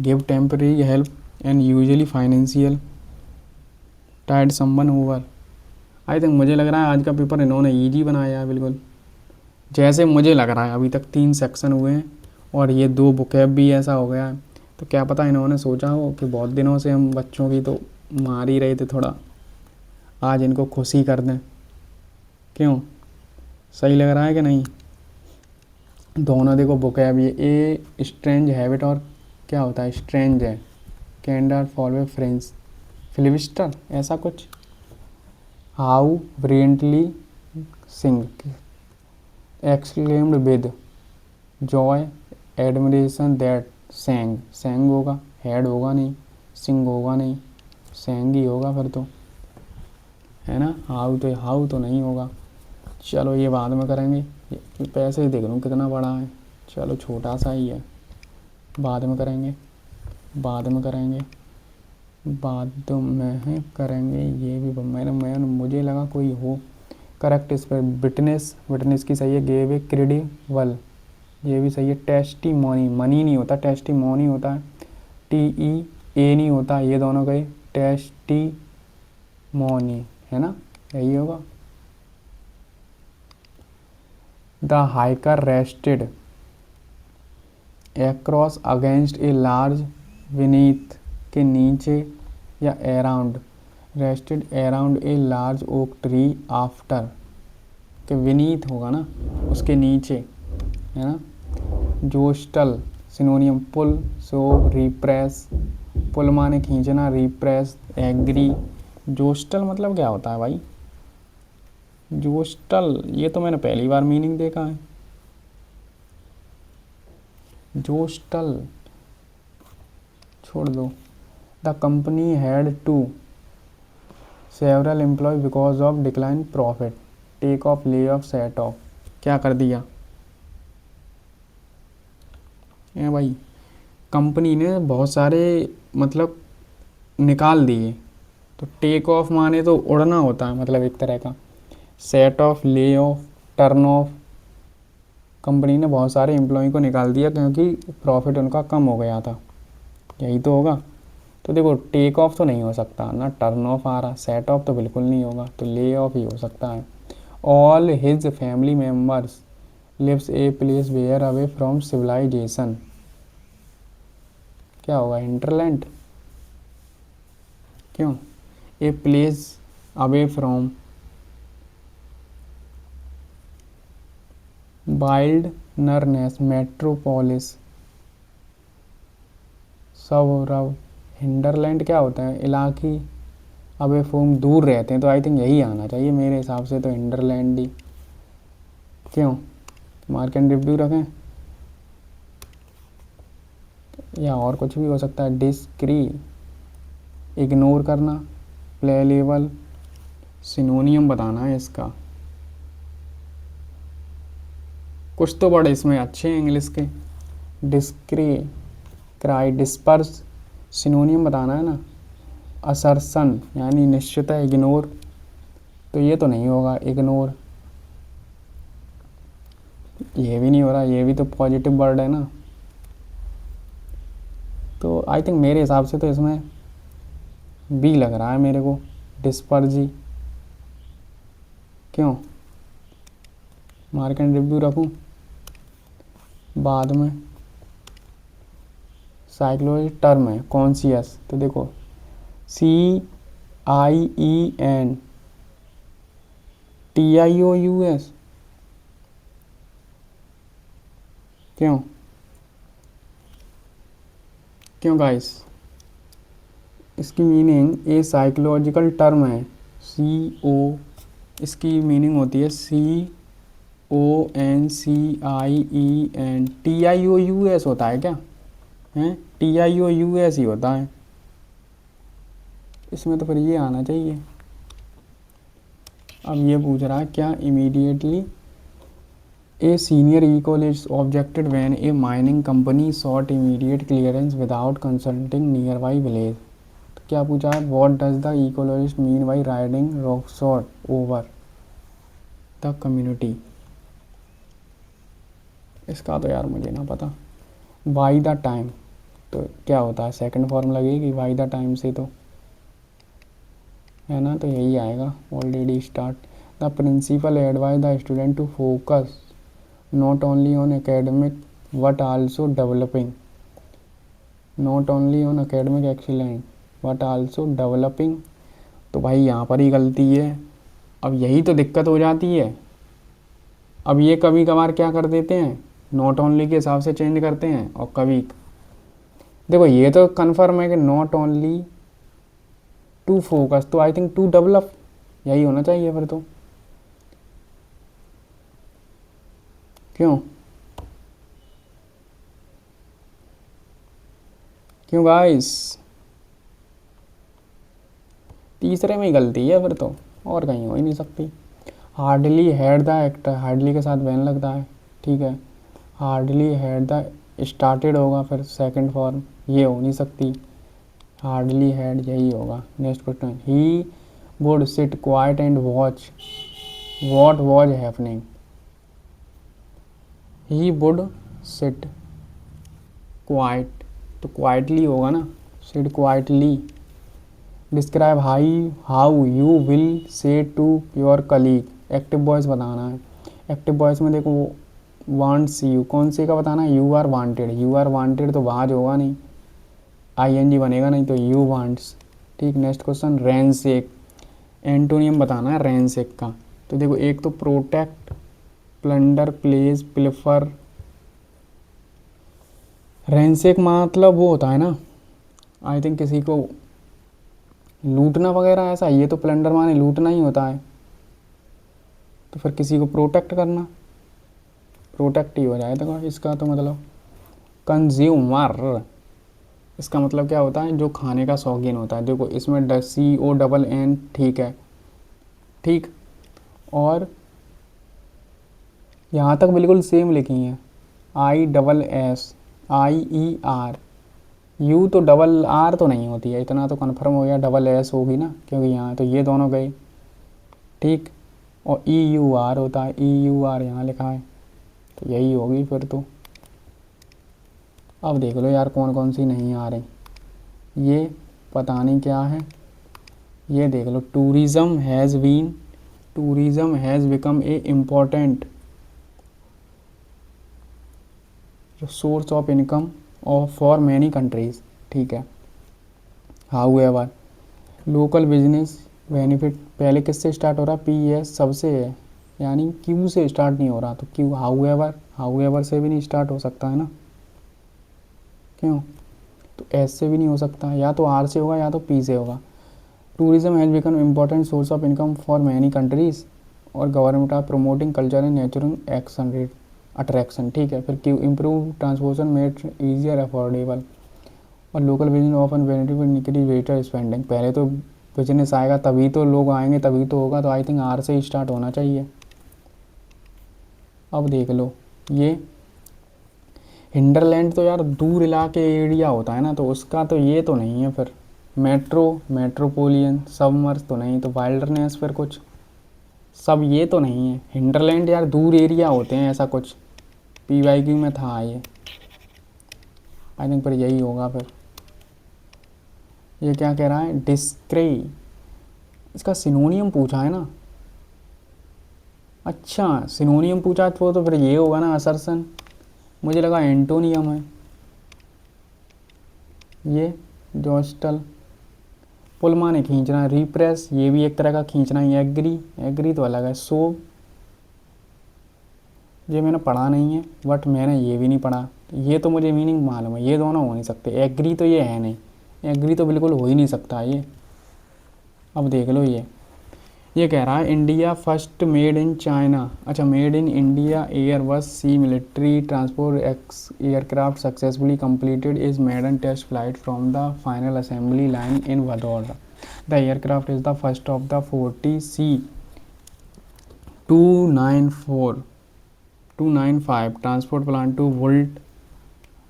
give temporary help and usually financial. Tide someone over, I think मुझे लग रहा है आज का पेपर इन्होंने ईजी बनाया है बिल्कुल, जैसे मुझे लग रहा है। अभी तक 3 सेक्शन हुए हैं और ये 2 बुकैब भी ऐसा हो गया है, तो क्या पता इन्होंने सोचा हो कि बहुत दिनों से हम बच्चों की तो मार ही रहे थे थोड़ा, आज इनको खुशी कर दें। क्यों, सही लग रहा है कि नहीं? दोनों देखो बुकैब, ये ए स्ट्रेंज हैबिट, और क्या होता है स्ट्रेंज है, कैंडर फॉलो फ्रेंच फिलिबस्टर ऐसा कुछ। How brilliantly sing, exclaimed with joy admiration that sang, sang होगा, हेड होगा नहीं, सिंग होगा नहीं, सेंग ही होगा फिर तो, है ना। हाउ तो नहीं होगा। चलो ये बाद में करेंगे, ये पैसे ही देख लूँ कितना बड़ा है, चलो छोटा सा ही है, बाद में करेंगे, बाद में करेंगे, बाद में करेंगे। ये भी मैं मुझे लगा कोई हो करेक्ट इस पर। विटनेस, विटनेस की सही है। गेव ए क्रेडिबल, ये भी सही है। टेस्टिमोनी, मनी नहीं होता, टेस्टिमोनी होता है, TEA नहीं होता, ये दोनों गए, टेस्टिमोनी, है ना, यही होगा। The hiker rested across against a large, Vineeth के नीचे या around, rested around a large oak tree after उसके विनीत होगा ना, उसके नीचे, है ना। जोस्टल सिनोनियम पुल, सो रिप्रेस, पुल माने खींचना, रिप्रेस एग्री। जोस्टल मतलब क्या होता है भाई? जोस्टल, ये तो मैंने पहली बार मीनिंग देखा है। जोस्टल छोड़ दो। The company had to several employ because of decline profit, take off, lay off, set off. क्या कर दिया ए भाई? कंपनी ने बहुत सारे मतलब निकाल दिए। तो टेक ऑफ माने तो उड़ना होता है, मतलब एक तरह का। Set of, lay of, turn off. Company ने बहुत सारे एम्प्लॉय को निकाल दिया क्योंकि प्रॉफिट उनका कम हो गया था, यही तो होगा। तो देखो टेक ऑफ तो नहीं हो सकता ना, टर्न ऑफ आ रहा, सेट ऑफ तो बिल्कुल नहीं होगा, तो ले ऑफ ही हो सकता है। All his family members lives a place where away from civilization. क्या होगा? इंटरलैंड। क्यों? A place away from wilderness metropolis Saurav. Hinterland क्या होता है? इलाकी, अवे फ्रॉम दूर रहते हैं, तो आई थिंक यही आना चाहिए मेरे हिसाब से, तो हिंडरलैंड ही। क्यों? मार्क एंड रिव्यू रखें या और कुछ भी हो सकता है। डिस्क्री, इग्नोर करना, प्ले लेवल, सिनोनियम बताना है इसका। कुछ तो बड़े इसमें अच्छे हैं इंग्लिश के। डिस्क्री, क्राई, डिस्पर्स, सिनोनियम बताना है ना। असर्सन यानी निश्चित है, इग्नोर, तो ये तो नहीं होगा इग्नोर। ये भी नहीं हो रहा, ये भी तो पॉजिटिव वर्ड है ना। तो आई थिंक मेरे हिसाब से तो इसमें बी लग रहा है मेरे को, डिस्पर्जी। क्यों? मार्क एंड रिव्यू रखूं बाद में। साइकोलॉजी टर्म है कॉन्शियस, तो देखो CIENTIOUS। क्यों? क्यों गाइस? इसकी मीनिंग ए साइकोलॉजिकल टर्म है, CO, इसकी मीनिंग होती है CONCIEN। TIOUS होता है क्या? हैं? TIOUS ही होता है इसमें, तो फिर ये आना चाहिए। अब ये पूछ रहा है क्या immediately a senior ecologist objected when a mining company sought immediate clearance without consulting nearby village. तो क्या पूछा है? What does the ecologist mean by riding rock sought over the community. इसका तो यार मुझे ना पता। बाई द टाइम, तो क्या होता है? सेकंड फॉर्म लगेगी बाई द टाइम से, तो है ना, तो यही आएगा। Already start. The principal advise the student to focus not only on academic but also developing, not only on academic excellence but also developing। तो भाई यहाँ पर ही गलती है। अब यही तो दिक्कत हो जाती है। अब ये कभी कभार क्या कर देते हैं, नॉट ओनली के हिसाब से चेंज करते हैं, और कभी देखो ये तो कन्फर्म है कि नॉट ओनली टू फोकस, तो आई थिंक टू डेवलप यही होना चाहिए फिर तो। क्यों? क्यों गाइस? तीसरे में ही गलती है फिर तो, और कहीं हो ही नहीं सकती। Hardly had the actor, hardly के साथ वैन लगता है, ठीक है। हार्डली हैड द स्टार्टेड होगा, फिर सेकंड फॉर्म, ये हो नहीं सकती। हार्डली हैड यही होगा। Next question, he would sit quiet and watch what was happening. He would sit quiet, तो क्वाइटली होगा ना, sit quietly. Describe how you will say to your colleague, active voice बताना है। एक्टिव वॉइस में देखो wants you, कौन से का बताना है? You are wanted, you are wanted तो वाज होगा नहीं, ING बनेगा नहीं, तो यू वांट्स, ठीक। नेक्स्ट क्वेश्चन, रैंसेक, एंटोनियम बताना है रैंसेक का। तो देखो एक तो protect, plunder, place, pilfer. Ransack मतलब वो होता है ना, आई थिंक किसी को लूटना वगैरह ऐसा। ये तो प्लंडर माने लूटना ही होता है, तो फिर किसी को प्रोटेक्ट करना, प्रोटेक्ट ही हो जाए तो इसका तो मतलब। कंज्यूमर, इसका मतलब क्या होता है, जो खाने का शौकीन होता है। देखो इसमें CONN, ठीक है, ठीक। और यहाँ तक बिल्कुल सेम लिखी हैं, ISSIER। यू तो RR तो नहीं होती है, इतना तो कन्फर्म हो गया, SS होगी ना, क्योंकि यहाँ तो ये दोनों गए, ठीक। और EUR होता है, EUR यहाँ लिखा है, तो यही होगी फिर तो। अब देख लो यार कौन कौन सी नहीं आ रही, ये पता नहीं क्या है। ये देख लो, tourism has become a important source of income for many countries, ठीक है। हाउएवर लोकल बिजनेस बेनिफिट, पहले किससे स्टार्ट हो रहा, PS सबसे है, यानी Q से स्टार्ट नहीं हो रहा, तो Q हाउएवर से भी नहीं स्टार्ट हो सकता है ना, क्यों, तो S से भी नहीं हो सकता, या तो R से होगा या तो P से होगा। Tourism has become important source of income for many countries, और government are promoting culture and natural action attraction, ठीक है। फिर Q improve transportation made easier affordable, और local business often benefit increase waiter spending. पहले तो business आएगा तभी तो लोग आएंगे, तभी तो होगा, तो आई थिंक R से ही स्टार्ट होना चाहिए। अब देख लो, ये हिंडरलैंड तो यार दूर इलाके एरिया होता है ना, तो उसका तो ये तो नहीं है। फिर मेट्रोपोलियन, सबमर्स तो नहीं, तो वाइल्डरनेस, फिर कुछ सब ये तो नहीं है। हिंडरलैंड यार दूर एरिया होते हैं, ऐसा कुछ PYQ में था ये, आई थिंक फिर यही होगा। फिर ये क्या कह रहा है, डिस्क्रे, इसका सिनोनियम पूछा है ना, अच्छा सिनोनियम पूछा तो फिर ये होगा ना, असर्सन। मुझे लगा एंटोनियम है ये। जॉस्टल, पुल माने खींचना, रिप्रेस ये भी एक तरह का खींचना ही। एग्री तो अलग है। सो ये मैंने पढ़ा नहीं है, बट मैंने ये भी नहीं पढ़ा, ये तो मुझे मीनिंग मालूम है, ये दोनों हो नहीं सकते। एग्री तो ये है नहीं, एग्री तो बिल्कुल हो ही नहीं सकता ये। अब देख लो, ये कह रहा है India first made in China, अच्छा made in India Airbus C military transport aircraft successfully completed is maiden test flight from the final assembly line in Vadodara. The aircraft is the first of the 40 C295 transport plant to build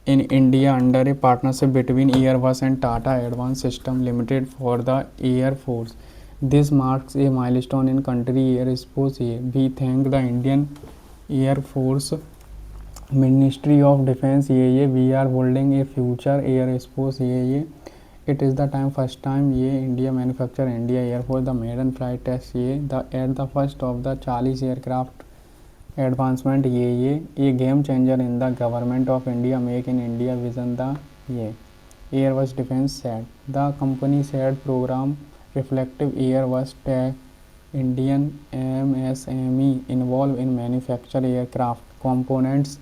in India under a partnership between Airbus and Tata Advanced Systems Limited for the Air Force. This marks a milestone in country aerospace. We thank the Indian Air Force Ministry of Defense. We are building a future aerospace. It is the first time India manufacture India Air Force the maiden flight test at the first of the 40 aircraft advancement. ये game changer in the government of India make in India vision the Airbus defence set the company set programme reflective Airbus take Indian MSME involve in manufacture aircraft components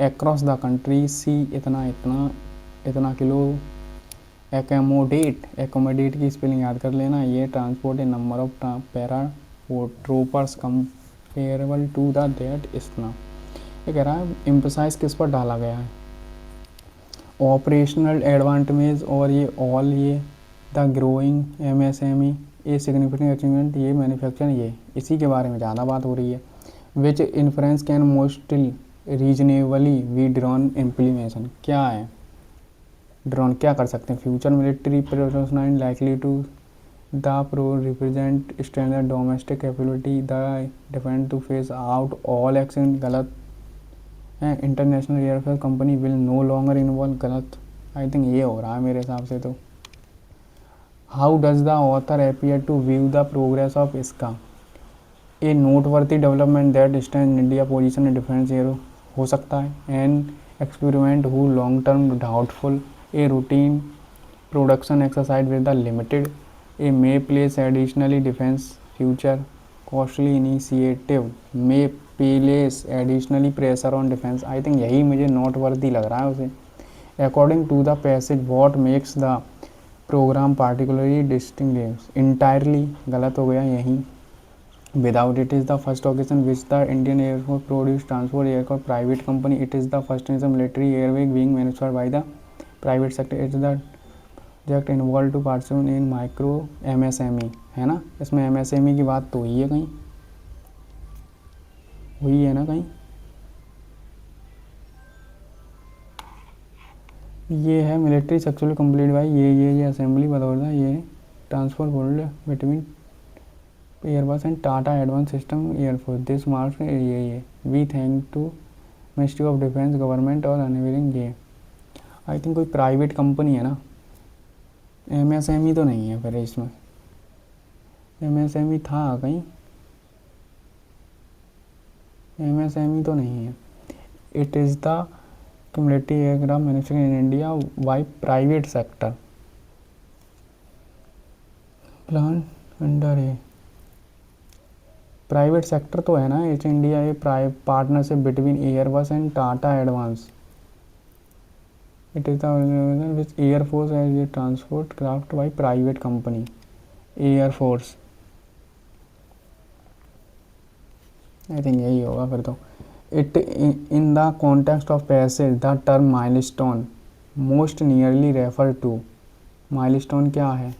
across the country. सी इतना kilo accommodate की spelling याद कर लेना। ये transport a number of paratroopers comparable to the that इतना। ये कह रहा है एम्फसाइज किस पर डाला गया है, ऑपरेशनल एडवांटेज और ये the growing MSME a significant achievement, ये मैन्युफैक्चरिंग, ये इसी के बारे में ज़्यादा बात हो रही है। Which influence can mostly reasonably we drone implementation, क्या है ड्रोन क्या कर सकते हैं, future military professional likely to the pro represent standard domestic capability the defend to face out all action, गलत है। International airfare company will no longer involve, गलत। I think ये हो रहा है मेरे हिसाब से तो। How does the author appear to view the progress of इसका, a noteworthy development that stand India position in defence air, हो सकता है। An experiment who long term doubtful, a routine production exercise with the limited, a may place additionally defence future costly initiative में place additionally pressure on defence. I think यही मुझे noteworthy लग रहा है उसे। According to the passage what makes the programme particularly distinguish. Entirely गलत हो गया यहीं। Without it is the first occasion which the Indian air force produce transport aircraft private company. It is the first military airway being manufactured by the private sector. It is the project involve to participate in micro MSME, है ना। इसमें MSME की बात तो हुई है कहीं, हुई है ना कहीं। ये है मिलिट्री सक्सेसफुली कंप्लीट बाय ये असेंबली बदौलता ये transfer hold between Airbus and Tata advance system air force. This marks ये we thank to ministry of defence government और अनविलिंग ये। आई थिंक कोई प्राइवेट कंपनी है ना। MSME तो नहीं है फिर इसमें। MSME था कहीं, MSME तो नहीं है। इट इज़ द मिलिट्री एयरक्राफ्ट manufacturing in India by private sector plan under a. Private sector तो है ना। It's India a partnership between Airbus and Tata advance. It is the which air force as a transport craft by private company air force. I think यही होगा फिर तो। It in the context of passage the term milestone most nearly refer to. Milestone क्या है?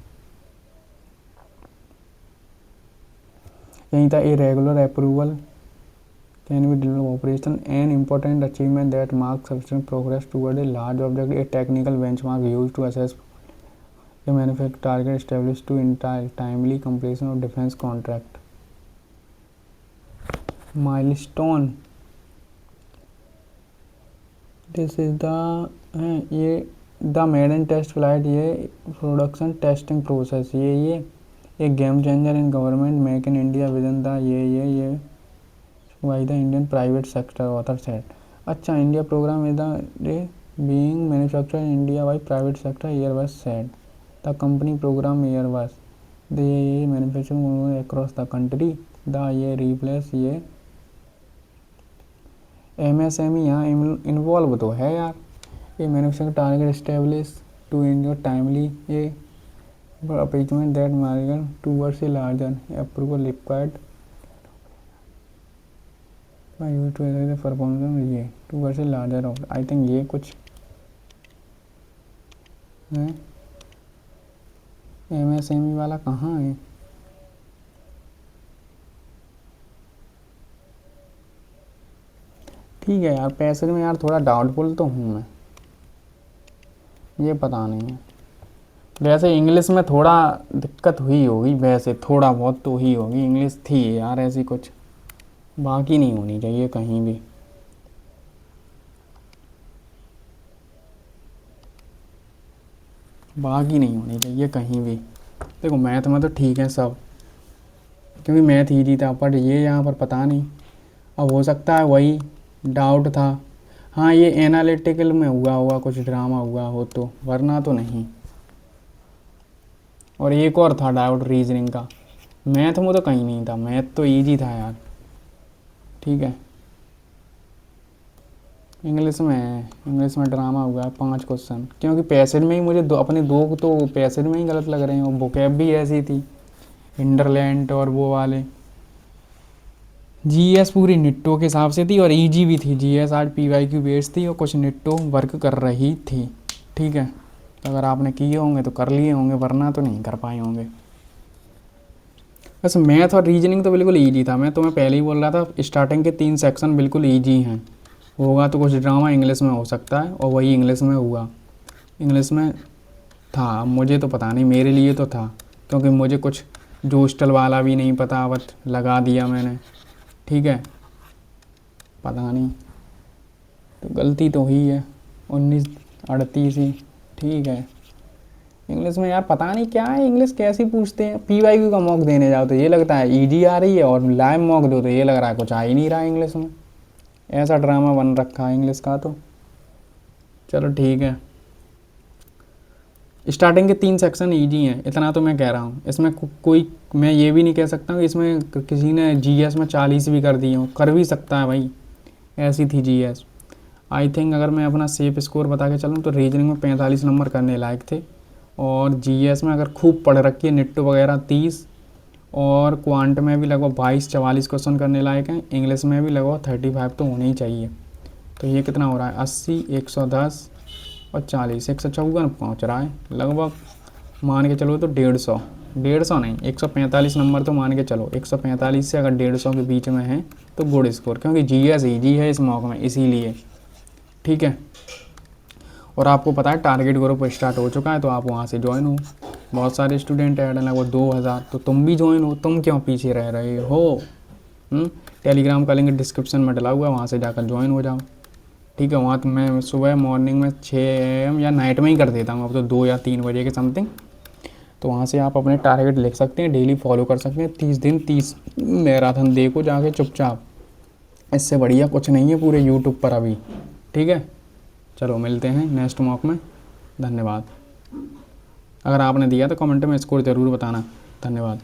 यहीं था irregular approval can be deliver operation an important achievement that mark sufficient progress toward a large object a technical benchmark used to assess a manufacture target establish to timely completion of defence contract. Milestone this is the ये the maiden test flight ये production testing process ये एक game changer in government make in India with the ये by the Indian private sector author set. अच्छा, India programme is the being manufactured in India by private sector Airbus set the company programme Airbus the ये manufacturing across the country the ये replace ये MSME यहाँ involve तो है यार। ये manufacturing target establish to India timely ये अपेचमेंट that margin towards a larger approval required performance ये towards a larger of. I think ये कुछ है। MSME वाला कहाँ है? ठीक है यार, पैसे में यार थोड़ा डाउटफुल तो हूँ मैं, ये पता नहीं है। वैसे इंग्लिश में थोड़ा दिक्कत हुई होगी, वैसे थोड़ा बहुत तो ही होगी। इंग्लिश थी यार ऐसी कुछ, बाकी नहीं होनी चाहिए कहीं भी। बाकी नहीं होनी चाहिए कहीं भी। देखो मैथ में तो ठीक है सब, क्योंकि मैथ ईजी था, बट ये यहाँ पर पता नहीं। अब हो सकता है वही डाउट था। हाँ, ये एनालिटिकल में हुआ होगा, कुछ ड्रामा हुआ हो तो, वरना तो नहीं। और एक और था डाउट रीजनिंग का। मैथ में तो कहीं नहीं था, मैथ तो इजी था यार। ठीक है, इंग्लिश में ड्रामा हुआ है 5 क्वेश्चन, क्योंकि पैसेज में ही मुझे अपने दो तो पैसेज में ही गलत लग रहे हैं। और बुकैब भी ऐसी थी, इंडरलैंड और वो वाले। जीएस पूरी निट्टो के हिसाब से थी और इजी भी थी। जीएस आज PYQ बेस्ड थी और कुछ निट्टो वर्क कर रही थी। ठीक है, तो अगर आपने किए होंगे तो कर लिए होंगे, वरना तो नहीं कर पाए होंगे। बस मैथ और रीजनिंग तो बिल्कुल ईजी था। मैं तुम्हें पहले ही बोल रहा था, स्टार्टिंग के 3 सेक्शन बिल्कुल ईजी हैं। होगा तो कुछ ड्रामा इंग्लिश में हो सकता है, और वही इंग्लिश में हुआ। इंग्लिश में था, मुझे तो पता नहीं, मेरे लिए तो था, क्योंकि मुझे कुछ जोस्टल वाला भी नहीं पता, बट लगा दिया मैंने। ठीक है, पता नहीं, तो गलती तो हुई है। 1938 ही ठीक है। इंग्लिश में यार पता नहीं क्या है, इंग्लिश कैसी पूछते हैं। PYQ का मॉक देने जाओ तो ये लगता है ईजी आ रही है, और लाइव मॉक दो तो ये लग रहा है कुछ आ ही नहीं रहा है इंग्लिश में। ऐसा ड्रामा बन रखा है इंग्लिश का तो। चलो ठीक है। स्टार्टिंग के 3 सेक्शन ईजी हैं, इतना तो मैं कह रहा हूँ। इसमें कोई, मैं ये भी नहीं कह सकता कि इसमें किसी ने जीएस में 40 भी कर दिए हों, कर भी सकता है भाई, ऐसी थी जीएस। आई थिंक अगर मैं अपना सेफ स्कोर बता के चलूँ तो रीजनिंग में 45 नंबर करने लायक थे, और जीएस में अगर खूब पढ़ रखी है निट्टो वगैरह 30, और क्वांट में भी लगभग 22-44 क्वेश्चन करने लायक हैं, इंग्लिश में भी लगभग 35 तो होने ही चाहिए। तो ये कितना हो रहा है, 80, 110 और 40, 154 पहुँच रहा है लगभग। मान के चलो तो 150 नहीं, 145 नंबर तो मान के चलो। 145 से अगर 150 के बीच में है तो गुड स्कोर, क्योंकि जीएस ईजी है इस मॉक में, इसीलिए। ठीक है, और आपको पता है टारगेट ग्रुप स्टार्ट हो चुका है, तो आप वहाँ से ज्वाइन हो। बहुत सारे स्टूडेंट ऐड हैं लगभग 2000, तो तुम भी ज्वाइन हो, तुम क्यों पीछे रह रहे हो? टेलीग्राम का लिंक डिस्क्रिप्शन में डला हुआ है, वहाँ से जाकर ज्वाइन हो जाओ। ठीक है, वहाँ तो मैं सुबह मॉर्निंग में 6 AM या नाइट में ही कर देता हूँ अब तो, 2 या 3 बजे के समथिंग। तो वहाँ से आप अपने टारगेट लिख सकते हैं, डेली फॉलो कर सकते हैं। 30 दिन 30 मैराथन देखो जाके चुपचाप, इससे बढ़िया कुछ नहीं है पूरे यूट्यूब पर अभी। ठीक है, चलो मिलते हैं नेक्स्ट मॉक में। धन्यवाद। अगर आपने दिया तो कमेंट में स्कोर ज़रूर बताना। धन्यवाद।